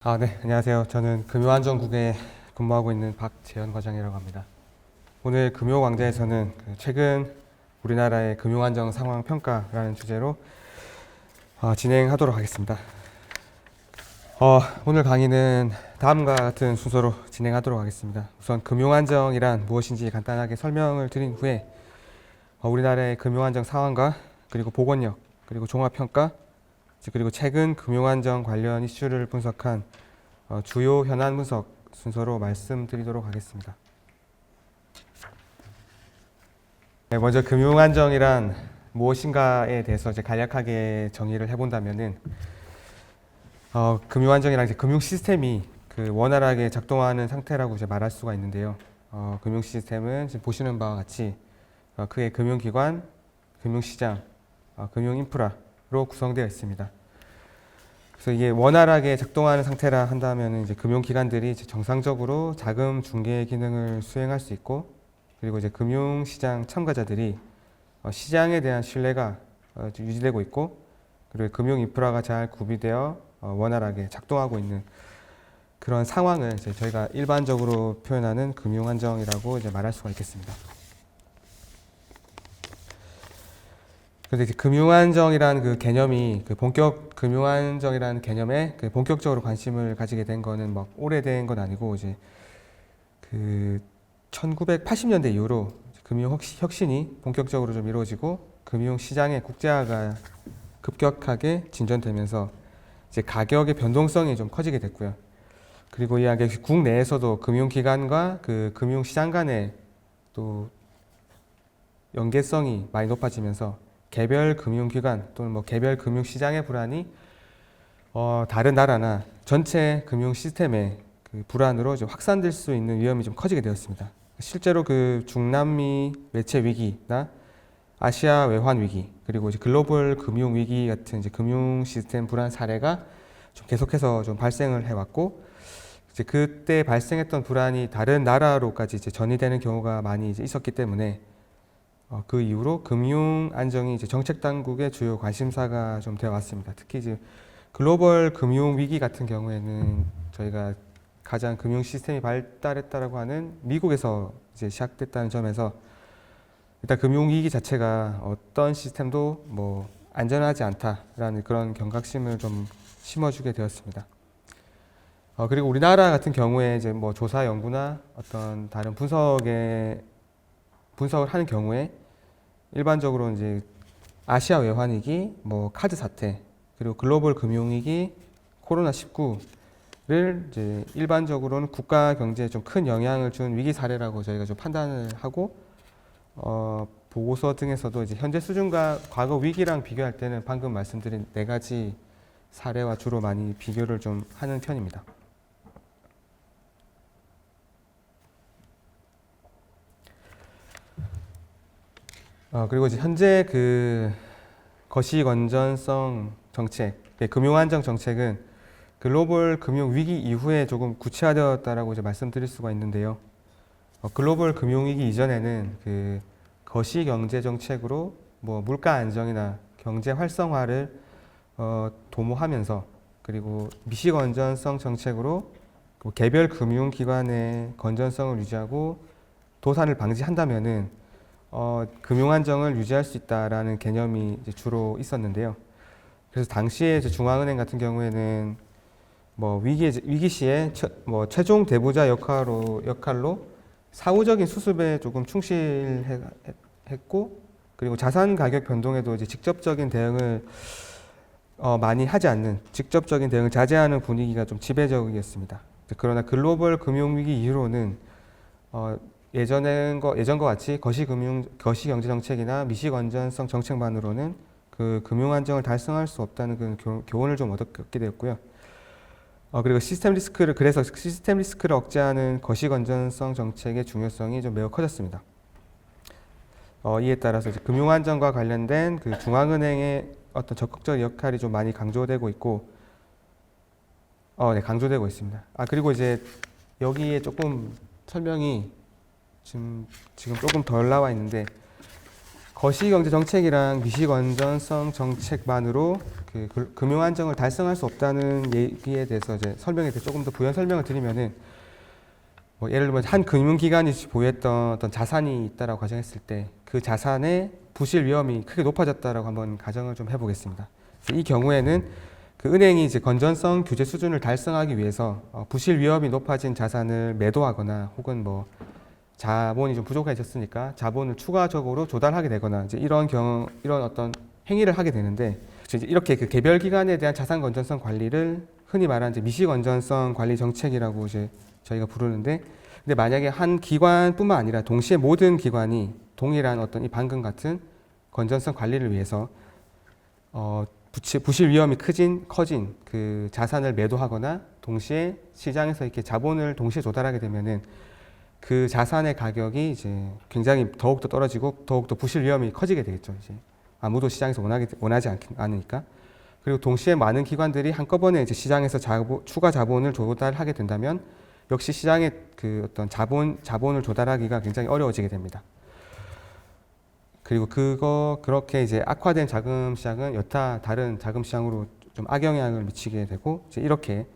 네, 안녕하세요. 저는 금요안전국에 근무하고 있는 박재현 과장이라고 합니다. 오늘 금요광장에서는 최근 우리나라의 금융안정 상황 평가라는 주제로 진행하도록 하겠습니다. 오늘 강의는 다음과 같은 순서로 진행하도록 하겠습니다. 우선 금융안정이란 무엇인지 간단하게 설명을 드린 후에 우리나라의 금융안정 상황과 그리고 보건력, 그리고 종합평가, 그리고 최근 금융안정 관련 이슈를 분석한 주요 현안 분석 순서로 말씀드리도록 하겠습니다. 네, 먼저 금융안정이란 무엇인가에 대해서 이제 간략하게 정의를 해본다면은 금융안정이란 이제 금융 시스템이 원활하게 작동하는 상태라고 이제 말할 수가 있는데요. 금융 시스템은 지금 보시는 바와 같이 크게 금융기관, 금융시장, 금융인프라로 구성되어 있습니다. 그래서 이게 원활하게 작동하는 상태라 한다면 이제 금융기관들이 이제 정상적으로 자금 중개 기능을 수행할 수 있고, 그리고 이제 금융시장 참가자들이 시장에 대한 신뢰가 유지되고 있고, 그리고 금융인프라가 잘 구비되어 원활하게 작동하고 있는 그런 상황을 이제 저희가 일반적으로 표현하는 금융안정이라고 이제 말할 수가 있겠습니다. 그래서 금융안정이라는 개념이 금융안정이라는 개념에 본격적으로 관심을 가지게 된 거는 막 오래된 건 아니고 이제 1980년대 이후로 금융 혁신이 본격적으로 좀 이루어지고 금융시장의 국제화가 급격하게 진전되면서 이제 가격의 변동성이 좀 커지게 됐고요. 그리고 이게 국내에서도 금융기관과 금융시장 간의 또 연계성이 많이 높아지면서 개별 금융기관 또는 개별 금융시장의 불안이 다른 나라나 전체 금융 시스템의 불안으로 이제 확산될 수 있는 위험이 좀 커지게 되었습니다. 실제로 중남미 매체 위기나 아시아 외환 위기, 그리고 이제 글로벌 금융 위기 같은 이제 금융 시스템 불안 사례가 좀 계속해서 좀 발생을 해왔고, 이제 그때 발생했던 불안이 다른 나라로까지 이제 전이되는 경우가 많이 이제 있었기 때문에 그 이후로 금융 안정이 이제 정책 당국의 주요 관심사가 좀 되어 왔습니다. 특히 이제 글로벌 금융 위기 같은 경우에는 저희가 가장 금융 시스템이 발달했다라고 하는 미국에서 이제 시작됐다는 점에서 일단 금융 위기 자체가 어떤 시스템도 안전하지 않다라는 그런 경각심을 좀 심어주게 되었습니다. 그리고 우리나라 같은 경우에 이제 조사 연구나 어떤 다른 분석을 하는 경우에 일반적으로 이제 아시아 외환 위기, 카드 사태, 그리고 글로벌 금융 위기, 코로나19를 이제 일반적으로는 국가 경제에 좀 큰 영향을 준 위기 사례라고 저희가 좀 판단을 하고, 보고서 등에서도 이제 현재 수준과 과거 위기랑 비교할 때는 방금 말씀드린 4가지 사례와 주로 많이 비교를 좀 하는 편입니다. 그리고 이제 현재 거시 건전성 정책, 금융안정 정책은 글로벌 금융 위기 이후에 조금 구체화되었다라고 이제 말씀드릴 수가 있는데요. 글로벌 금융 위기 이전에는 거시 경제 정책으로 물가 안정이나 경제 활성화를 도모하면서, 그리고 미시 건전성 정책으로 개별 금융 기관의 건전성을 유지하고 도산을 방지한다면은 금융 안정을 유지할 수 있다라는 개념이 이제 주로 있었는데요. 그래서 당시에 이제 중앙은행 같은 경우에는 위기 시에 최종 대부자 역할로 사후적인 수습에 조금 충실했고, 그리고 자산 가격 변동에도 이제 직접적인 대응을 많이 하지 않는, 직접적인 대응을 자제하는 분위기가 좀 지배적이었습니다. 그러나 글로벌 금융 위기 이후로는 예전과 같이 거시 경제 정책이나 미시 건전성 정책만으로는 금융 안정을 달성할 수 없다는 교훈을 좀 얻게 되었고요. 그리고 시스템 리스크를 억제하는 거시 건전성 정책의 중요성이 좀 매우 커졌습니다. 이에 따라서 이제 금융 안정과 관련된 중앙은행의 어떤 적극적 역할이 좀 많이 강조되고 있고, 네, 강조되고 있습니다. 그리고 이제 여기에 조금 설명이 지금 조금 덜 나와 있는데, 거시경제 정책이랑 미시건전성 정책만으로 금융 안정을 달성할 수 없다는 얘기에 대해서 이제 설명에 대해서 조금 더 부연 설명을 드리면은 뭐 예를 들면 한 금융기관이 보유했던 어떤 자산이 있다라고 가정했을 때 그 자산의 부실 위험이 크게 높아졌다라고 한번 가정을 좀 해보겠습니다. 이 경우에는 그 은행이 이제 건전성 규제 수준을 달성하기 위해서 부실 위험이 높아진 자산을 매도하거나 혹은 뭐 자본이 좀 부족해졌으니까 자본을 추가적으로 조달하게 되거나 이제 이런 어떤 행위를 하게 되는데 이제 이렇게 그 개별 기관에 대한 자산 건전성 관리를 흔히 말하는 이제 미시 건전성 관리 정책이라고 이제 저희가 부르는데 근데 만약에 한 기관뿐만 아니라 동시에 모든 기관이 동일한 어떤 이 방금 같은 건전성 관리를 위해서 부실 위험이 커진 그 자산을 매도하거나 동시에 시장에서 이렇게 자본을 동시에 조달하게 되면은 그 자산의 가격이 이제 굉장히 더욱더 떨어지고 더욱더 부실 위험이 커지게 되겠죠. 이제 아무도 시장에서 원하지 않으니까. 그리고 동시에 많은 기관들이 한꺼번에 이제 시장에서 추가 자본을 조달하게 된다면 역시 시장의 그 어떤 자본을 조달하기가 굉장히 어려워지게 됩니다. 그리고 그렇게 이제 악화된 자금 시장은 여타 다른 자금 시장으로 좀 악영향을 미치게 되고 이제 이렇게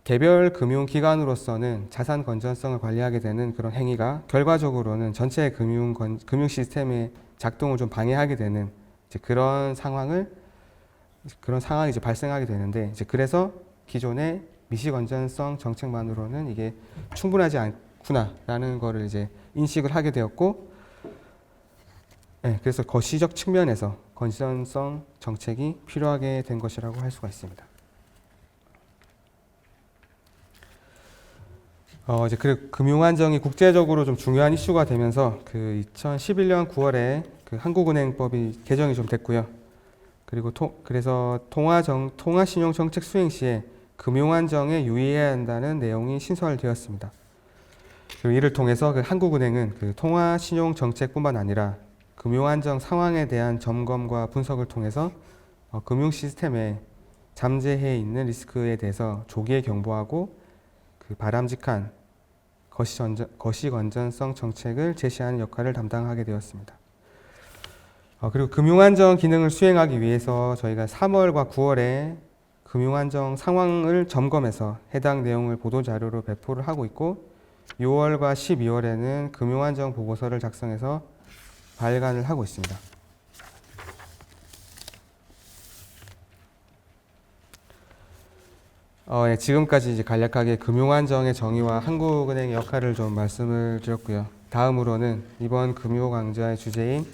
개별 금융기관으로서는 자산 건전성을 관리하게 되는 그런 행위가 결과적으로는 전체 금융 시스템의 작동을 좀 방해하게 되는 이제 그런 상황이 이제 발생하게 되는데 이제 그래서 기존의 미시 건전성 정책만으로는 이게 충분하지 않구나라는 거를 이제 인식을 하게 되었고, 네, 그래서 거시적 측면에서 건전성 정책이 필요하게 된 것이라고 할 수가 있습니다. 이제 그 금융 안정이 국제적으로 좀 중요한 이슈가 되면서 그 2011년 9월에 그 한국은행법이 개정이 좀 됐고요. 그리고 그래서 통화신용 정책 수행 시에 금융 안정에 유의해야 한다는 내용이 신설되었습니다. 그리고 이를 통해서 그 한국은행은 그 통화신용 정책뿐만 아니라 금융 안정 상황에 대한 점검과 분석을 통해서 금융 시스템에 잠재해 있는 리스크에 대해서 조기에 경보하고 그 바람직한 거시 건전성 정책을 제시하는 역할을 담당하게 되었습니다. 그리고 금융안정 기능을 수행하기 위해서 저희가 3월과 9월에 금융안정 상황을 점검해서 해당 내용을 보도자료로 배포를 하고 있고 6월과 12월에는 금융안정 보고서를 작성해서 발간을 하고 있습니다. 예, 지금까지 이제 간략하게 금융안정의 정의와 한국은행의 역할을 좀 말씀을 드렸고요. 다음으로는 이번 금요강좌의 주제인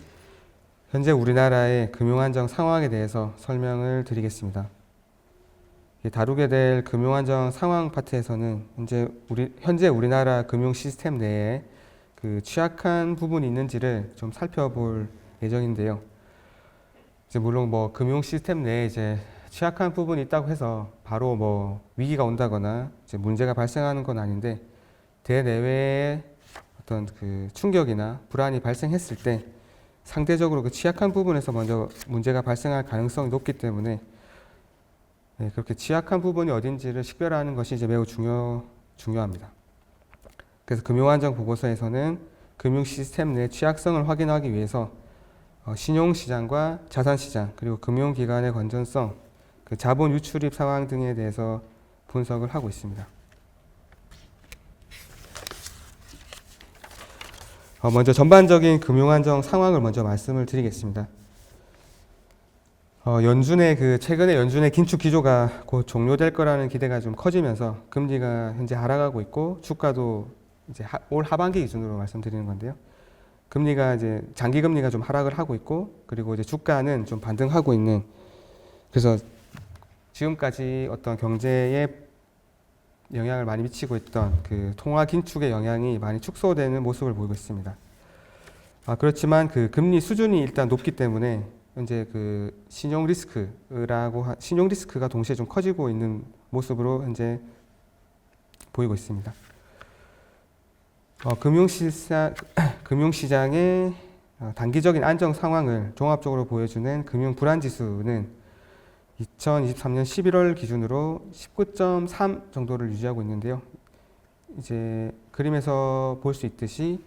현재 우리나라의 금융안정 상황에 대해서 설명을 드리겠습니다. 다루게 될 금융안정 상황 파트에서는 현재 우리나라 금융 시스템 내에 그 취약한 부분이 있는지를 좀 살펴볼 예정인데요. 이제 물론 뭐 금융 시스템 내에 이제 취약한 부분이 있다고 해서 바로 뭐 위기가 온다거나 이제 문제가 발생하는 건 아닌데 대내외의 어떤 그 충격이나 불안이 발생했을 때 상대적으로 그 취약한 부분에서 먼저 문제가 발생할 가능성이 높기 때문에 네, 그렇게 취약한 부분이 어딘지를 식별하는 것이 이제 매우 중요합니다. 그래서 금융안정 보고서에서는 금융 시스템 내 취약성을 확인하기 위해서 신용시장과 자산시장 그리고 금융기관의 건전성, 그 자본 유출입 상황 등에 대해서 분석을 하고 있습니다. 먼저 전반적인 금융안정 상황을 먼저 말씀을 드리겠습니다. 최근에 연준의 긴축 기조가 곧 종료될 거라는 기대가 좀 커지면서 금리가 현재 하락하고 있고 주가도 이제 올 하반기 기준으로 말씀드리는 건데요. 금리가 이제 장기 금리가 좀 하락을 하고 있고 그리고 이제 주가는 좀 반등하고 있는 그래서 지금까지 어떤 경제에 영향을 많이 미치고 있던 그 통화 긴축의 영향이 많이 축소되는 모습을 보이고 있습니다. 그렇지만 그 금리 수준이 일단 높기 때문에 현재 그 신용 리스크가 동시에 좀 커지고 있는 모습으로 현재 보이고 있습니다. 금융시장의 단기적인 안정 상황을 종합적으로 보여주는 금융 불안 지수는 2023년 11월 기준으로 19.3 정도를 유지하고 있는데요. 이제 그림에서 볼 수 있듯이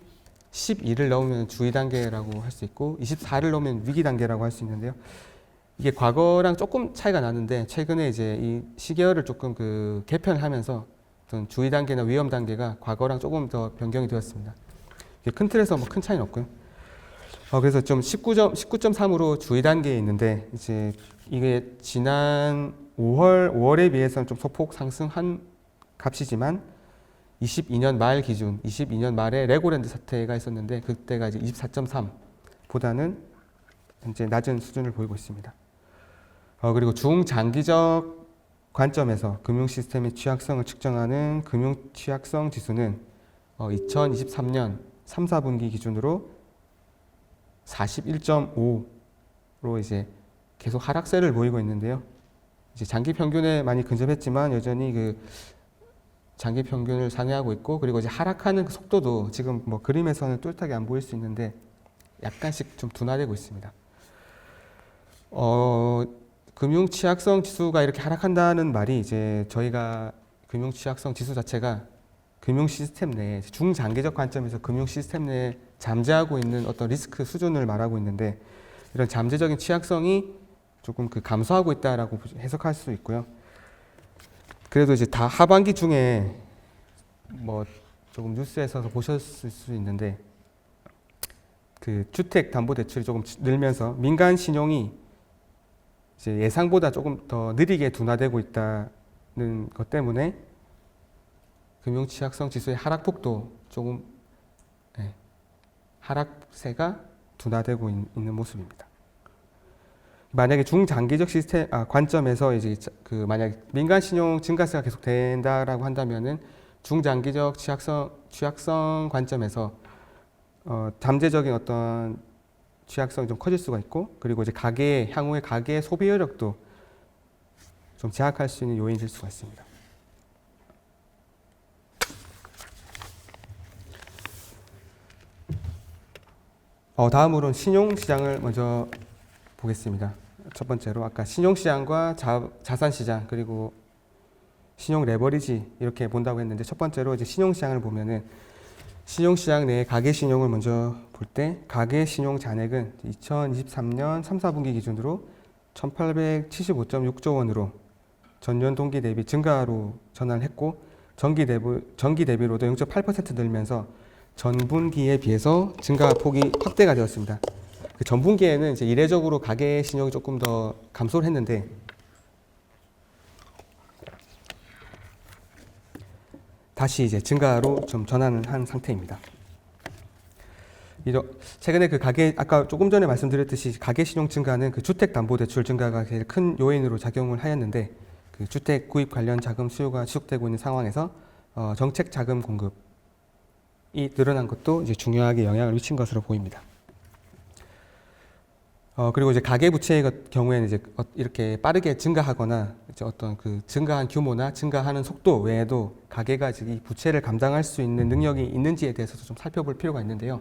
12를 넣으면 주의 단계라고 할 수 있고 24를 넣으면 위기 단계라고 할 수 있는데요. 이게 과거랑 조금 차이가 나는데 최근에 이제 이 시계열을 조금 그 개편하면서 어떤 주의 단계나 위험 단계가 과거랑 조금 더 변경이 되었습니다. 큰 틀에서 뭐 큰 차이는 없고요. 그래서 좀 19.3으로 주의 단계에 있는데 이제 이게 지난 5월에 비해서는 좀 소폭 상승한 값이지만 22년 말 기준, 22년 말에 레고랜드 사태가 있었는데 그때가 이제 24.3보다는 현재 낮은 수준을 보이고 있습니다. 그리고 중장기적 관점에서 금융 시스템의 취약성을 측정하는 금융 취약성 지수는 2023년 3, 4분기 기준으로 41.5로 이제 계속 하락세를 보이고 있는데요. 이제 장기 평균에 많이 근접했지만 여전히 그 장기 평균을 상회하고 있고, 그리고 이제 하락하는 그 속도도 지금 뭐 그림에서는 뚜렷하게 안 보일 수 있는데 약간씩 좀 둔화되고 있습니다. 금융 취약성 지수가 이렇게 하락한다는 말이 이제 저희가 금융 취약성 지수 자체가 금융 시스템 내에 중장기적 관점에서 금융 시스템 내에 잠재하고 있는 어떤 리스크 수준을 말하고 있는데, 이런 잠재적인 취약성이 조금 그 감소하고 있다라고 해석할 수 있고요. 그래도 이제 다 하반기 중에 뭐 조금 뉴스에서 보셨을 수 있는데 그 주택 담보 대출이 조금 늘면서 민간 신용이 이제 예상보다 조금 더 느리게 둔화되고 있다는 것 때문에 금융 취약성 지수의 하락폭도 조금 하락세가 둔화되고 있는 모습입니다. 만약에 중장기적 시스템 관점에서 이제 그 만약 민간 신용 증가세가 계속 된다라고 한다면은 중장기적 취약성 관점에서 잠재적인 어떤 취약성이 좀 커질 수가 있고, 그리고 이제 향후의 가계의 소비 여력도 좀 제약할 수 있는 요인일 수가 있습니다. 다음으로는 신용시장을 먼저 보겠습니다. 첫 번째로 아까 신용시장과 자산시장 그리고 신용 레버리지 이렇게 본다고 했는데, 첫 번째로 이제 신용시장을 보면은 신용시장 내에 가계신용을 먼저 볼 때 가계신용 잔액은 2023년 3, 4분기 기준으로 1875.6조 원으로 전년 동기 대비 증가로 전환을 했고, 전기 대비로도 0.8% 늘면서 전분기에 비해서 증가 폭이 확대가 되었습니다. 그 전분기에는 이제 이례적으로 가계신용이 조금 더 감소를 했는데, 다시 이제 증가로 좀 전환을 한 상태입니다. 최근에 그 아까 조금 전에 말씀드렸듯이 가계신용 증가는 그 주택담보대출 증가가 제일 큰 요인으로 작용을 하였는데, 그 주택 구입 관련 자금 수요가 지속되고 있는 상황에서 정책 자금 공급이 늘어난 것도 이제 중요하게 영향을 미친 것으로 보입니다. 그리고 이제 가계부채의 경우에는 이제 이렇게 빠르게 증가하거나 이제 어떤 그 증가한 규모나 증가하는 속도 외에도 가계가 이 부채를 감당할 수 있는 능력이 있는지에 대해서도 좀 살펴볼 필요가 있는데요.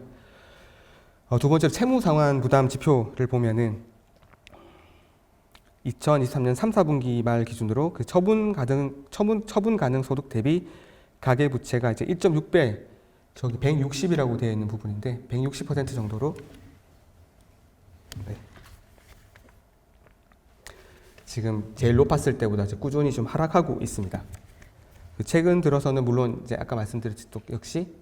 두 번째로 채무상환 부담 지표를 보면은 2023년 3, 4분기 말 기준으로 그 처분 가능 소득 대비 가계 부채가 이제 1.6배, 저기 160이라고 되어 있는 부분인데 160% 정도로 지금 제일 높았을 때보다 꾸준히 좀 하락하고 있습니다. 최근 들어서는 물론 이제 아까 말씀드렸듯이 또 역시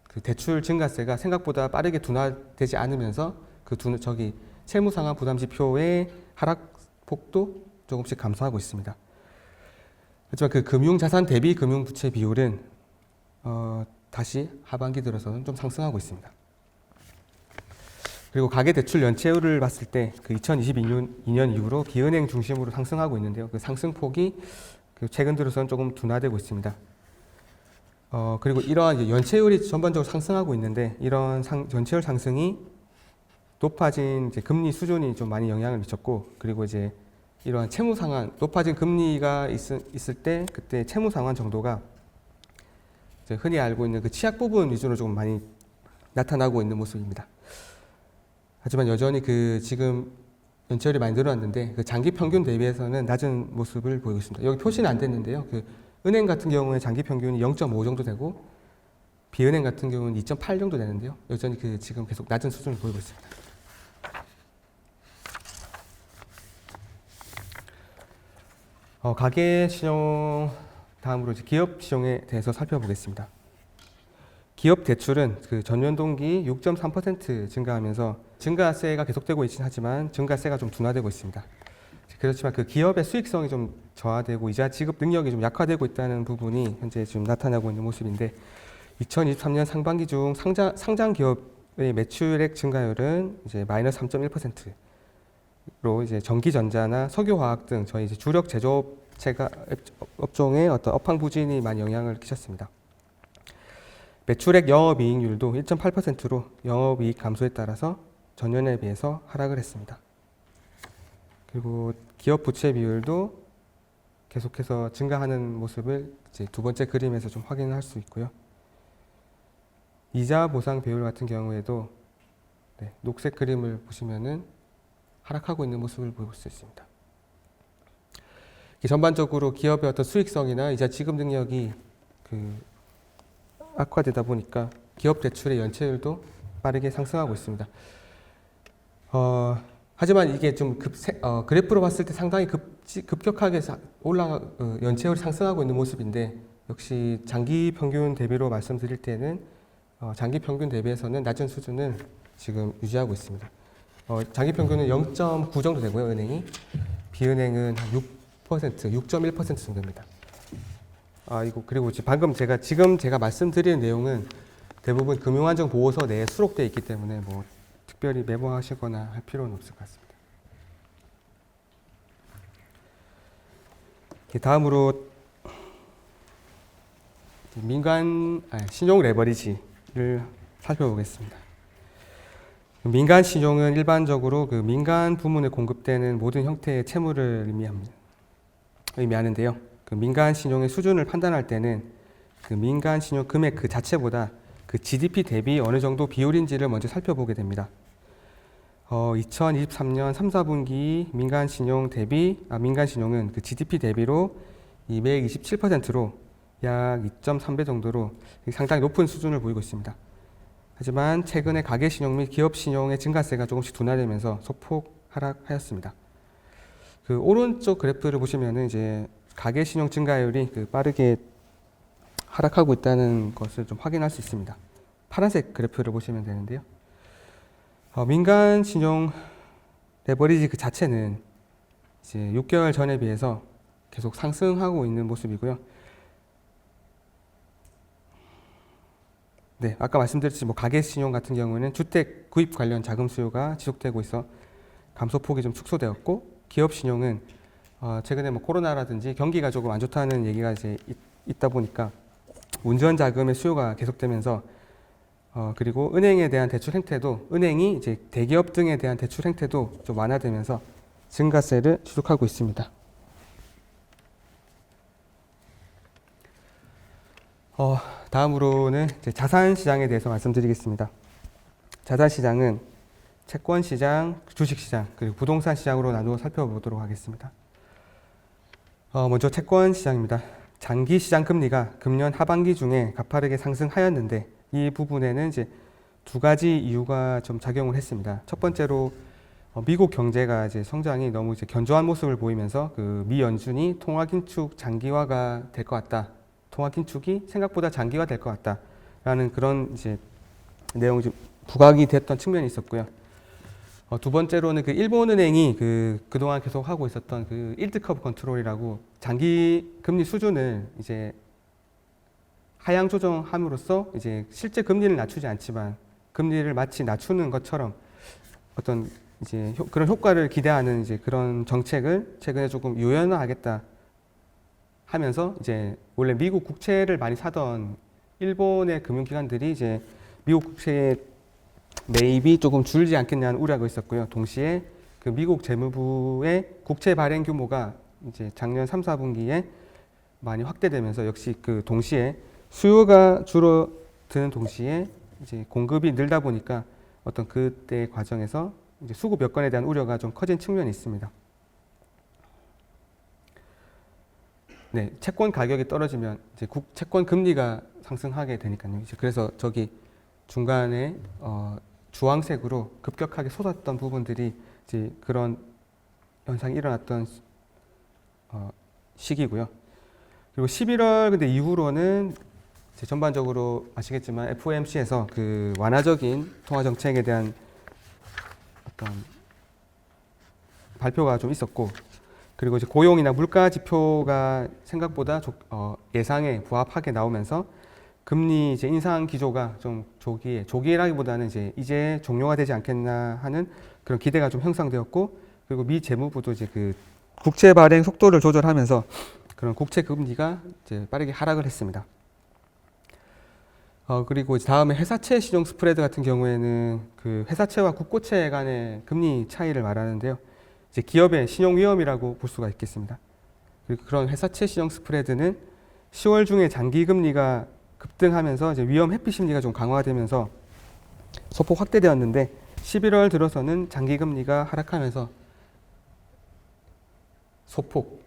그 대출 증가세가 생각보다 빠르게 둔화되지 않으면서 그 채무상환 부담 지표의 하락폭도 조금씩 감소하고 있습니다. 하지만 그 금융자산 대비 금융부채 비율은 다시 하반기 들어서는 좀 상승하고 있습니다. 그리고 가계대출 연체율을 봤을 때 그 2022년 이후로 비은행 중심으로 상승하고 있는데요. 그 상승폭이 최근 들어서는 조금 둔화되고 있습니다. 그리고 이러한 이제 연체율이 전반적으로 상승하고 있는데, 이런 연체율 상승이 높아진 이제 금리 수준이 좀 많이 영향을 미쳤고, 그리고 이제 이러한 채무 상환, 높아진 금리가 있을 때 그때 채무 상환 정도가 이제 흔히 알고 있는 그 취약 부분 위주로 조금 많이 나타나고 있는 모습입니다. 하지만 여전히 그 지금 연체율이 많이 늘어났는데 그 장기 평균 대비해서는 낮은 모습을 보이고 있습니다. 여기 표시는 안 됐는데요. 그 은행 같은 경우에 장기 평균이 0.5 정도 되고 비은행 같은 경우는 2.8 정도 되는데요. 여전히 지금 계속 낮은 수준을 보이고 있습니다. 가계 신용 다음으로 이제 기업 신용에 대해서 살펴보겠습니다. 기업 대출은 전년 동기 6.3% 증가하면서 증가세가 계속되고 있긴 하지만 증가세가 좀 둔화되고 있습니다. 그렇지만 기업의 수익성이 좀 저하되고 이자 지급 능력이 좀 약화되고 있다는 부분이 현재 지금 나타나고 있는 모습인데 2023년 상반기 중 상장 기업의 매출액 증가율은 이제 마이너스 3.1%로 이제 전기전자나 석유화학 등 저희 이제 주력 제조업 업종의 어떤 업황 부진이 많이 영향을 끼쳤습니다. 매출액 영업이익률도 1.8%로 영업이익 감소에 따라서 전년에 비해서 하락을 했습니다. 그리고 기업 부채 비율도 계속해서 증가하는 모습을 이제 두 번째 그림에서 좀 확인할 수 있고요. 이자 보상 비율 같은 경우에도 녹색 그림을 보시면은 하락하고 있는 모습을 볼 수 있습니다. 전반적으로 기업의 어떤 수익성이나 이자 지급 능력이 악화되다 보니까 기업 대출의 연체율도 빠르게 상승하고 있습니다. 하지만 이게 좀 그래프로 봤을 때 상당히 급격하게 연체율이 상승하고 있는 모습인데 역시 장기 평균 대비로 말씀드릴 때는 장기 평균 대비해서는 낮은 수준을 지금 유지하고 있습니다. 장기 평균은 0.9 정도 되고요, 은행이. 비은행은 한 6.1% 정도입니다. 그리고 방금 제가 말씀드린 내용은 대부분 금융안전보호서 내에 수록되어 있기 때문에 특별히 메모하시거나 할 필요는 없을 것 같습니다. 다음으로 신용 레버리지를 살펴보겠습니다. 민간 신용은 일반적으로 민간 부문에 공급되는 모든 형태의 채무를 의미하는데요. 민간 신용의 수준을 판단할 때는 민간 신용 금액 자체보다 GDP 대비 어느 정도 비율인지를 먼저 살펴보게 됩니다. 2023년 3, 4분기 민간 신용은 GDP 대비로 227%로 약 2.3배 정도로 상당히 높은 수준을 보이고 있습니다. 하지만 최근에 가계 신용 및 기업 신용의 증가세가 조금씩 둔화되면서 소폭 하락하였습니다. 오른쪽 그래프를 보시면은 이제 가계 신용 증가율이 빠르게 하락하고 있다는 것을 좀 확인할 수 있습니다. 파란색 그래프를 보시면 되는데요. 민간 신용 레버리지 자체는 이제 6개월 전에 비해서 계속 상승하고 있는 모습이고요. 아까 말씀드렸듯이 가계 신용 같은 경우는 주택 구입 관련 자금 수요가 지속되고 있어 감소폭이 좀 축소되었고, 기업 신용은 최근에 코로나라든지 경기가 조금 안 좋다는 얘기가 이제 있다 보니까 운전 자금의 수요가 계속되면서 그리고 은행에 대한 대출 행태도 은행이 이제 대기업 등에 대한 대출 행태도 좀 완화되면서 증가세를 지속하고 있습니다. 다음으로는 이제 자산 시장에 대해서 말씀드리겠습니다. 자산 시장은 채권 시장, 주식 시장, 그리고 부동산 시장으로 나누어 살펴보도록 하겠습니다. 먼저 채권 시장입니다. 장기 시장 금리가 금년 하반기 중에 가파르게 상승하였는데 이 부분에는 이제 두 가지 이유가 좀 작용을 했습니다. 첫 번째로 미국 경제가 이제 성장이 너무 이제 견조한 모습을 보이면서 미 연준이 통화 긴축 장기화가 될 것 같다. 통화 긴축이 생각보다 장기화 될 것 같다라는 그런 이제 내용이 좀 부각이 됐던 측면이 있었고요. 두 번째로는 일본은행이 그동안 계속 하고 있었던 일드 커브 컨트롤이라고 장기 금리 수준을 이제 하향 조정함으로써 이제 실제 금리를 낮추지 않지만 금리를 마치 낮추는 것처럼 어떤 이제 그런 효과를 기대하는 이제 그런 정책을 최근에 조금 유연화하겠다 하면서 이제 원래 미국 국채를 많이 사던 일본의 금융기관들이 이제 미국 국채의 매입이 조금 줄지 않겠냐는 우려가 있었고요. 동시에 미국 재무부의 국채 발행 규모가 이제 작년 3, 4분기에 많이 확대되면서 역시 동시에 수요가 줄어드는 동시에 이제 공급이 늘다 보니까 어떤 그때 과정에서 이제 수급 여건에 대한 우려가 좀 커진 측면이 있습니다. 채권 가격이 떨어지면 이제 채권 금리가 상승하게 되니까요. 이제 그래서 저기 중간에 주황색으로 급격하게 솟았던 부분들이 이제 그런 현상이 일어났던 시기고요. 그리고 11월 근데 이후로는 이제 전반적으로 아시겠지만 FOMC에서 그 완화적인 통화 정책에 대한 어떤 발표가 좀 있었고, 그리고 이제 고용이나 물가 지표가 생각보다 예상에 부합하게 나오면서 금리 이제 인상 기조가 좀 조기라기보다는 이제 종료가 되지 않겠나 하는 그런 기대가 좀 형성되었고, 그리고 미 재무부도 이제 그 국채 발행 속도를 조절하면서 그런 국채 금리가 이제 빠르게 하락을 했습니다. 그리고 이제 다음에 회사채 시종 스프레드 같은 경우에는 그 회사채와 국고채 간의 금리 차이를 말하는데요. 이제 기업의 신용 위험이라고 볼 수가 있겠습니다. 그리고 그런 회사채 시종 스프레드는 10월 중에 장기 금리가 급등하면서 이제 위험 회피 심리가 좀 강화되면서 소폭 확대되었는데 11월 들어서는 장기 금리가 하락하면서 소폭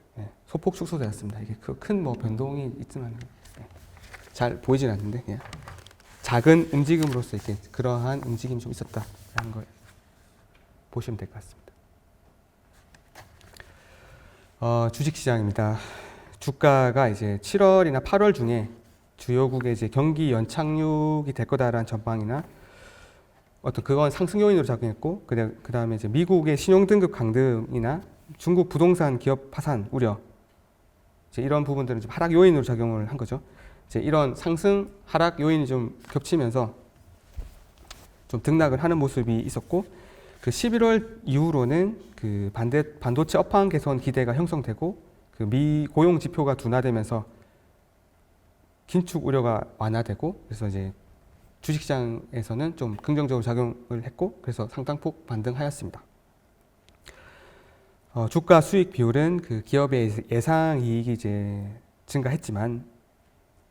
축소되었습니다. 이게 큰 뭐 변동이 있지만 잘 보이진 않는데 그냥 작은 움직임으로서 이렇게 그러한 움직임이 좀 있었다라는 걸 보시면 될 것 같습니다. 주식시장입니다. 주가가 이제 7월이나 8월 중에 주요국의 이제 경기 연착륙이 될 거다라는 전망이나 그건 상승 요인으로 작용했고, 그 다음에 이제 미국의 신용등급 강등이나 중국 부동산 기업 파산 우려, 이제 이런 부분들은 좀 하락 요인으로 작용을 한 거죠. 이제 이런 상승 하락 요인이 좀 겹치면서 좀 등락을 하는 모습이 있었고, 그 11월 이후로는 그 반도체 업황 개선 기대가 형성되고, 그 미 고용 지표가 둔화되면서 긴축 우려가 완화되고, 그래서 이제 주식시장에서는 좀 긍정적으로 작용을 했고, 그래서 상당폭 반등하였습니다. 주가 수익 비율은 그 기업의 예상 이익이 이제 증가했지만,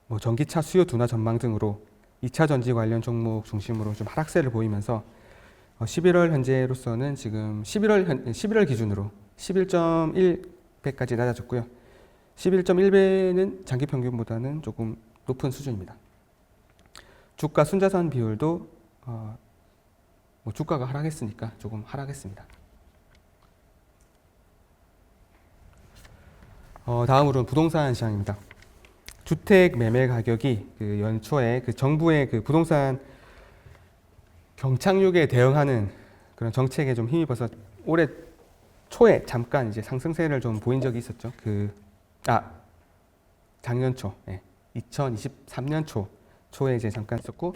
뭐 전기차 수요 둔화 전망 등으로 2차 전지 관련 종목 중심으로 좀 하락세를 보이면서 11월 현재로서는 지금 11월 기준으로 11.1배까지 낮아졌고요. 11.1배는 장기 평균보다는 조금 높은 수준입니다. 주가 순자산 비율도 뭐 주가가 하락했으니까 조금 하락했습니다. 다음으로는 부동산 시장입니다. 주택 매매 가격이 그 연초에 그 정부의 그 부동산 경착륙에 대응하는 그런 정책에 좀 힘입어서 올해 초에 잠깐 이제 상승세를 좀 보인 적이 있었죠. 작년 초, 2023년 초에 이제 잠깐 있었고,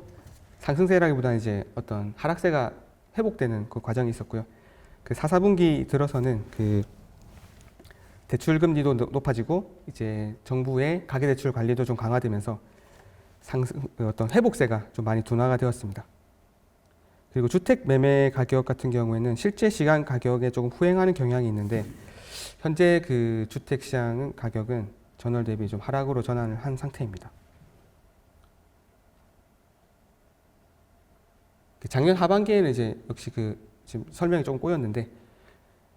상승세라기보다는 이제 어떤 하락세가 회복되는 그 과정이 있었고요. 그 4, 4분기 들어서는 그 대출 금리도 높아지고 이제 정부의 가계대출 관리도 좀 강화되면서 어떤 회복세가 좀 많이 둔화가 되었습니다. 그리고 주택 매매 가격 같은 경우에는 실제 시간 가격에 조금 후행하는 경향이 있는데, 현재 그 주택 시장 가격은 전월 대비 좀 하락으로 전환을 한 상태입니다. 작년 하반기에는 이제 역시 지금 설명이 조금 꼬였는데,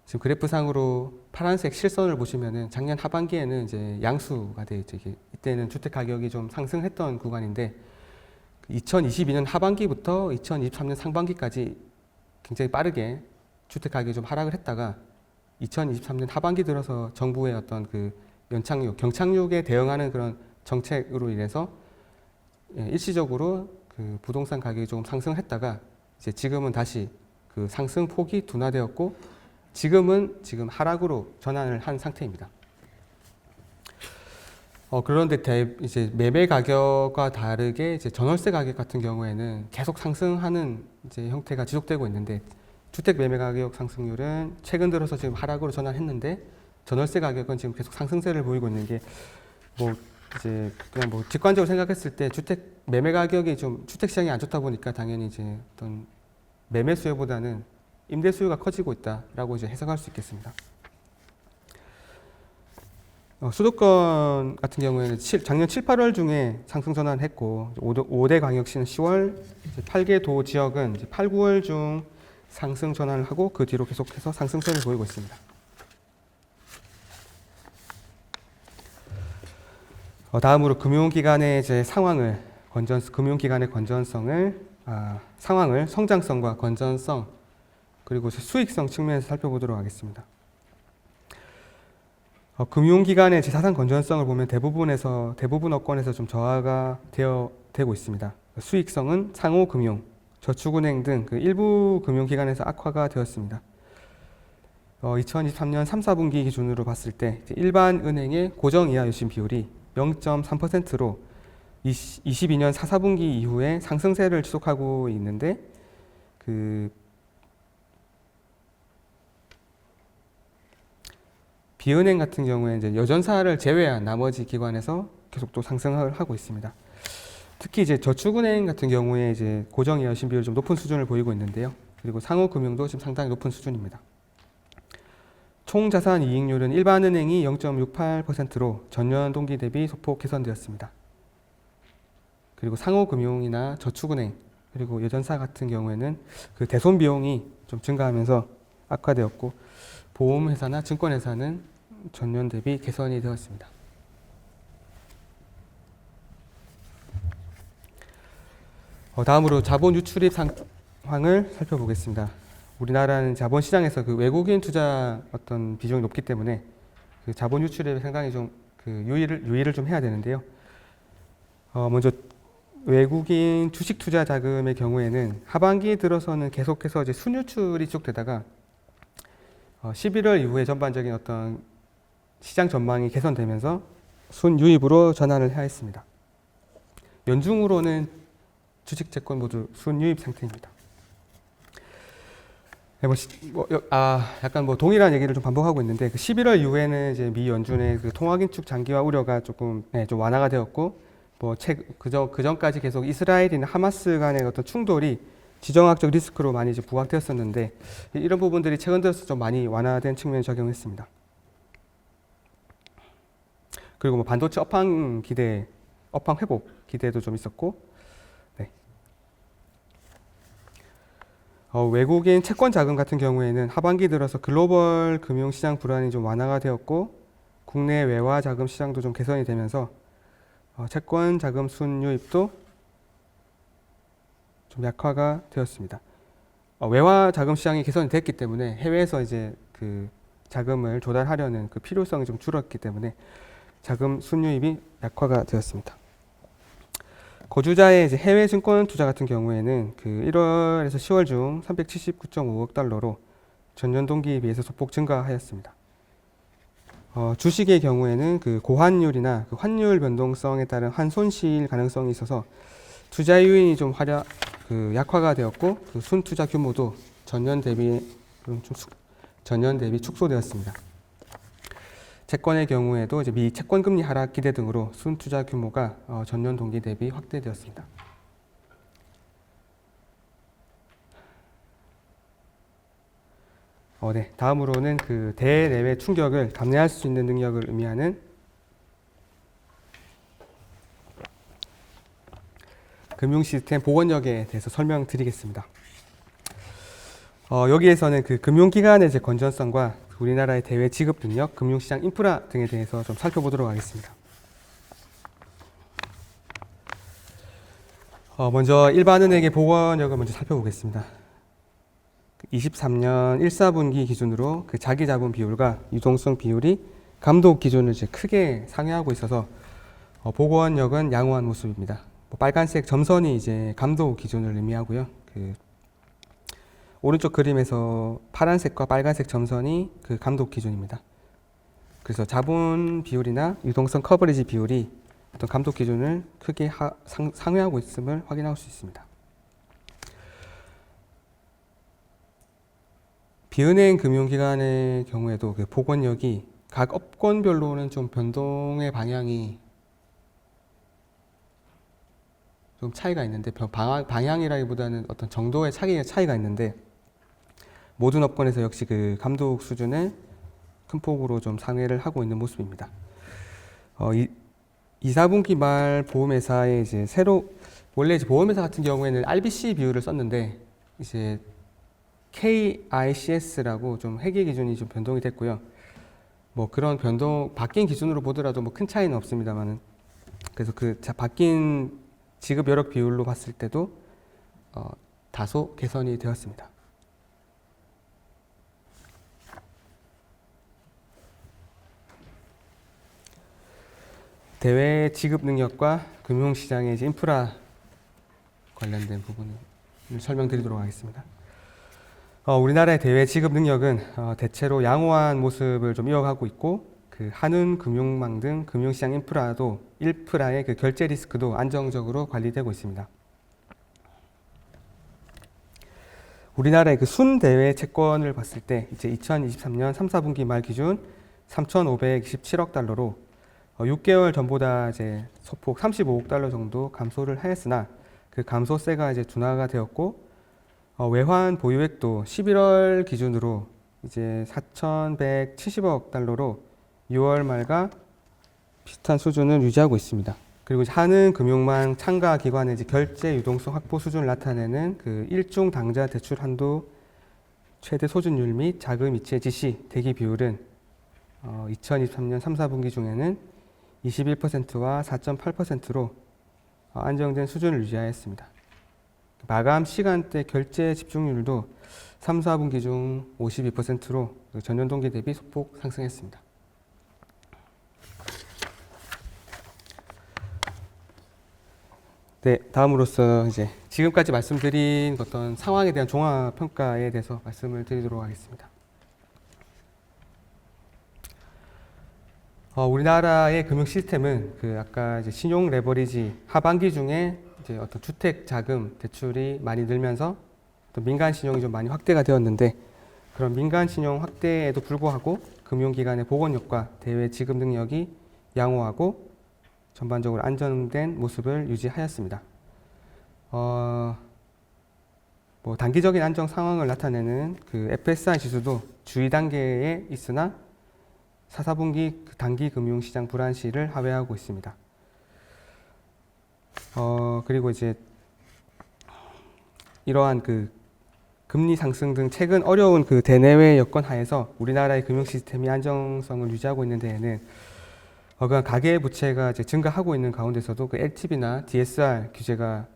지금 그래프상으로 파란색 실선을 보시면은 작년 하반기에는 이제 양수가 돼 있죠. 이때는 주택 가격이 좀 상승했던 구간인데, 2022년 하반기부터 2023년 상반기까지 굉장히 빠르게 주택 가격이 좀 하락을 했다가 2023년 하반기 들어서 정부의 어떤 그 경착륙에 대응하는 그런 정책으로 인해서 일시적으로 그 부동산 가격이 조금 상승했다가 이제 지금은 다시 그 상승 폭이 둔화되었고, 지금 하락으로 전환을 한 상태입니다. 그런데 이제 매매 가격과 다르게 이제 전월세 가격 같은 경우에는 계속 상승하는 이제 형태가 지속되고 있는데, 주택 매매 가격 상승률은 최근 들어서 지금 하락으로 전환했는데, 전월세 가격은 지금 계속 상승세를 보이고 있는 게 뭐 이제 그냥 뭐 직관적으로 생각했을 때 주택 매매 가격이 좀 주택 시장이 안 좋다 보니까 당연히 이제 어떤 매매 수요보다는 임대 수요가 커지고 있다라고 이제 해석할 수 있겠습니다. 수도권 같은 경우에는 작년 7, 8월 중에 상승 전환했고, 5대 광역시는 10월, 8개 도 지역은 이제 8, 9월 중 상승 전환을 하고 그 뒤로 계속해서 상승세를 보이고 있습니다. 다음으로 금융기관의 이제 금융기관의 상황을 성장성과 건전성 그리고 수익성 측면에서 살펴보도록 하겠습니다. 금융기관의 자산 건전성을 보면 대부분 업권에서 좀 저하가 되고 있습니다. 수익성은 상호금융, 저축은행 등 그 일부 금융기관에서 악화가 되었습니다. 2023년 3, 4분기 기준으로 봤을 때 일반 은행의 고정이하 유심 비율이 0.3%로 22년 4, 4분기 이후에 상승세를 지속하고 있는데 비은행 같은 경우에 이제 여전사를 제외한 나머지 기관에서 계속 또 상승을 하고 있습니다. 특히 이제 저축은행 같은 경우에 이제 고정이하 유심 비율이 좀 높은 수준을 보이고 있는데요. 그리고 상호금융도 지금 상당히 높은 수준입니다. 총 자산 이익률은 일반은행이 0.68%로 전년 동기 대비 소폭 개선되었습니다. 그리고 상호금융이나 저축은행 그리고 여전사 같은 경우에는 그 대손 비용이 좀 증가하면서 악화되었고 보험회사나 증권회사는 전년 대비 개선이 되었습니다. 다음으로 자본 유출입 상황을 살펴보겠습니다. 우리나라는 자본시장에서 그 외국인 투자 어떤 비중이 높기 때문에 그 자본 유출입에 상당히 좀 그 유의를 좀 해야 되는데요. 먼저 외국인 주식 투자 자금의 경우에는 하반기 들어서는 계속해서 이제 순유출이 지속되다가 11월 이후에 전반적인 어떤 시장 전망이 개선되면서 순유입으로 전환을 하였습니다. 연중으로는 주식 채권 모두 순유입 상태입니다. 약간 동일한 얘기를 좀 반복하고 있는데 11월 이후에는 이제 미 연준의 그 통화 긴축 장기화 우려가 좀 완화가 되었고 그 전까지 계속 이스라엘이나 하마스 간의 어떤 충돌이 지정학적 리스크로 많이 이제 부각되었었는데 이런 부분들이 최근 들어서 좀 많이 완화된 측면을 적용했습니다. 그리고 반도체 업황 회복 기대도 좀 있었고, 외국인 채권 자금 같은 경우에는 하반기 들어서 글로벌 금융시장 불안이 좀 완화가 되었고, 국내 외화 자금 시장도 좀 개선이 되면서 채권 자금 순유입도 좀 약화가 되었습니다. 외화 자금 시장이 개선이 됐기 때문에 해외에서 이제 그 자금을 조달하려는 그 필요성이 좀 줄었기 때문에 자금 순유입이 약화가 되었습니다. 거주자의 이제 해외 증권 투자 같은 경우에는 그 1월에서 10월 중 379.5억 달러로 전년 동기에 비해서 소폭 증가하였습니다. 주식의 경우에는 그 고환율이나 그 환율 변동성에 따른 환손실 가능성이 있어서 투자 요인이 좀 약화가 되었고 그 순투자 규모도 전년 대비 축소되었습니다. 채권의 경우에도 이제 미 채권 금리 하락 기대 등으로 순투자 규모가 전년 동기 대비 확대되었습니다. 다음으로는 그 대내외 충격을 감내할 수 있는 능력을 의미하는 금융 시스템 복원력에 대해서 설명드리겠습니다. 여기에서는 그 금융기관의 이제 건전성과 우리나라의 대외 지급 능력, 금융시장 인프라 등에 대해서 좀 살펴보도록 하겠습니다. 먼저 일반은행의 복원력을 먼저 살펴보겠습니다. 23년 1, 4분기 기준으로 그 자기자본 비율과 유동성 비율이 감독 기준을 이제 크게 상회하고 있어서 복원력은 양호한 모습입니다. 빨간색 점선이 이제 감독 기준을 의미하고요. 오른쪽 그림에서 파란색과 빨간색 점선이 그 감독 기준입니다. 그래서 자본 비율이나 유동성 커버리지 비율이 어떤 감독 기준을 크게 상회하고 있음을 확인할 수 있습니다. 비은행 금융기관의 경우에도 그 복원력이 각 업권별로는 좀 변동의 방향이 좀 차이가 있는데 방향이라기보다는 어떤 정도의 차이가 있는데 모든 업권에서 역시 그 감독 수준을 큰 폭으로 좀 상회를 하고 있는 모습입니다. 2, 4분기 말 보험회사에 이제 원래 이제 보험회사 같은 경우에는 RBC 비율을 썼는데 이제 KICS라고 좀 회계 기준이 좀 변동이 됐고요. 그런 바뀐 기준으로 보더라도 큰 차이는 없습니다만은 그래서 바뀐 지급 여력 비율로 봤을 때도 다소 개선이 되었습니다. 대외 지급 능력과 금융시장의 인프라 관련된 부분을 설명드리도록 하겠습니다. 우리나라의 대외 지급 능력은 대체로 양호한 모습을 좀 이어가고 있고, 그 한운 금융망 등 금융시장 인프라도 인프라의 그 결제 리스크도 안정적으로 관리되고 있습니다. 우리나라의 그 순대외 채권을 봤을 때 이제 2023년 3, 4분기 말 기준 3,527억 달러로 6개월 전보다 이제 소폭 35억 달러 정도 감소를 하였으나, 그 감소세가 이제 둔화가 되었고, 외환 보유액도 11월 기준으로 이제 4,170억 달러로 6월 말과 비슷한 수준을 유지하고 있습니다. 그리고 이제 한은 금융망 참가 기관의 이제 결제 유동성 확보 수준을 나타내는 그 일중 당좌 대출 한도 최대 소진율 및 자금 이체 지시 대기 비율은 2023년 3, 4분기 중에는 21%와 4.8%로 안정된 수준을 유지하였습니다. 마감 시간대 결제 집중률도 3, 4분기 중 52%로 전년 동기 대비 소폭 상승했습니다. 네, 다음으로서 이제 지금까지 말씀드린 어떤 상황에 대한 종합 평가에 대해서 말씀을 드리도록 하겠습니다. 우리나라의 금융 시스템은 그 아까 이제 신용 레버리지 하반기 중에 이제 어떤 주택 자금 대출이 많이 늘면서 또 민간 신용이 좀 많이 확대가 되었는데, 그런 민간 신용 확대에도 불구하고 금융기관의 복원력과 대외 지급 능력이 양호하고 전반적으로 안정된 모습을 유지하였습니다. 단기적인 안정 상황을 나타내는 그 FSI 지수도 주의 단계에 있으나 4, 4분기 단기 금융시장 불안시를 하회하고 있습니다. 그리고 이제 이러한 그 금리 상승 등 최근 어려운 그 대내외 여건 하에서 우리나라의 금융 시스템이 안정성을 유지하고 있는 데에는 가계 부채가 이제 증가하고 있는 가운데서도 그 LTV나 DSR 규제가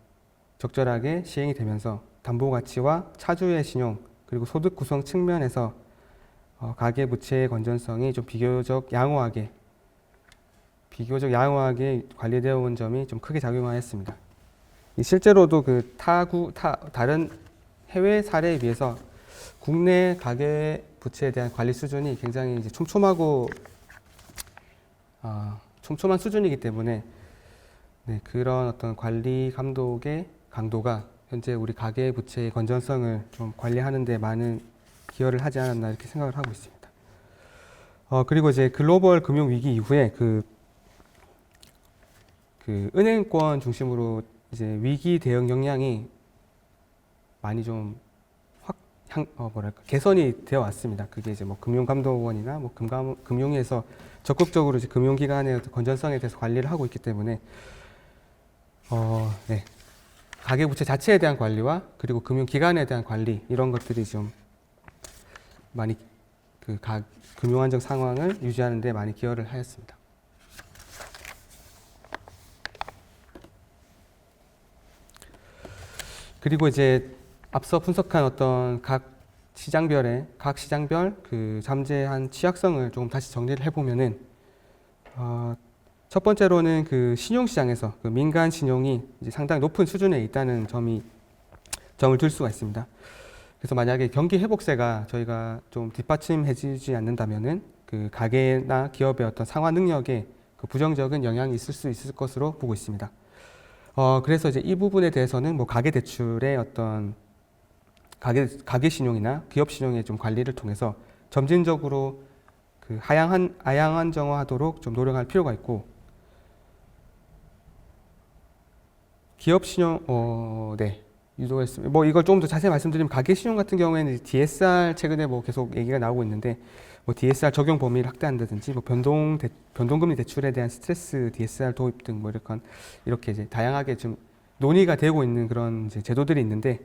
적절하게 시행이 되면서 담보 가치와 차주의 신용 그리고 소득 구성 측면에서 가계 부채의 건전성이 좀 비교적 양호하게 관리되어 온 점이 좀 크게 작용하였습니다. 실제로도 그 다른 해외 사례에 비해서 국내 가계 부채에 대한 관리 수준이 굉장히 이제 촘촘한 수준이기 때문에 그런 어떤 관리 감독의 강도가 현재 우리 가계 부채의 건전성을 좀 관리하는 데 많은 기여를 하지 않았나 이렇게 생각을 하고 있습니다. 그리고 이제 글로벌 금융 위기 이후에 그 은행권 중심으로 이제 위기 대응 역량이 많이 좀 개선이 되어 왔습니다. 그게 이제 뭐 금융감독원이나 뭐 금융위에서 적극적으로 이제 금융기관의 건전성에 대해서 관리를 하고 있기 때문에 가계부채 자체에 대한 관리와 그리고 금융기관에 대한 관리 이런 것들이 좀 많이 금융안정 상황을 유지하는 데 많이 기여를 하였습니다. 그리고 이제 앞서 분석한 어떤 각 시장별 그 잠재한 취약성을 조금 다시 정리를 해보면은 첫 번째로는 그 신용시장에서 그 민간 신용이 이제 상당히 높은 수준에 있다는 점을 들 수가 있습니다. 그래서 만약에 경기 회복세가 저희가 좀 뒷받침해주지 않는다면은 그 가계나 기업의 어떤 상환 능력에 그 부정적인 영향이 있을 수 있을 것으로 보고 있습니다. 그래서 이제 이 부분에 대해서는 뭐 가계 대출의 어떤 가계 신용이나 기업 신용의 좀 관리를 통해서 점진적으로 그 하향안정화하도록 좀 노력할 필요가 있고, 기업 신용 유도했습니다. 뭐 이걸 조금 더 자세히 말씀드리면 가계 신용 같은 경우에는 DSR 최근에 뭐 계속 얘기가 나오고 있는데 뭐 DSR 적용 범위를 확대한다든지 뭐 변동금리 대출에 대한 스트레스 DSR 도입 등 뭐 이렇게 이제 다양하게 좀 논의가 되고 있는 그런 이제 제도들이 있는데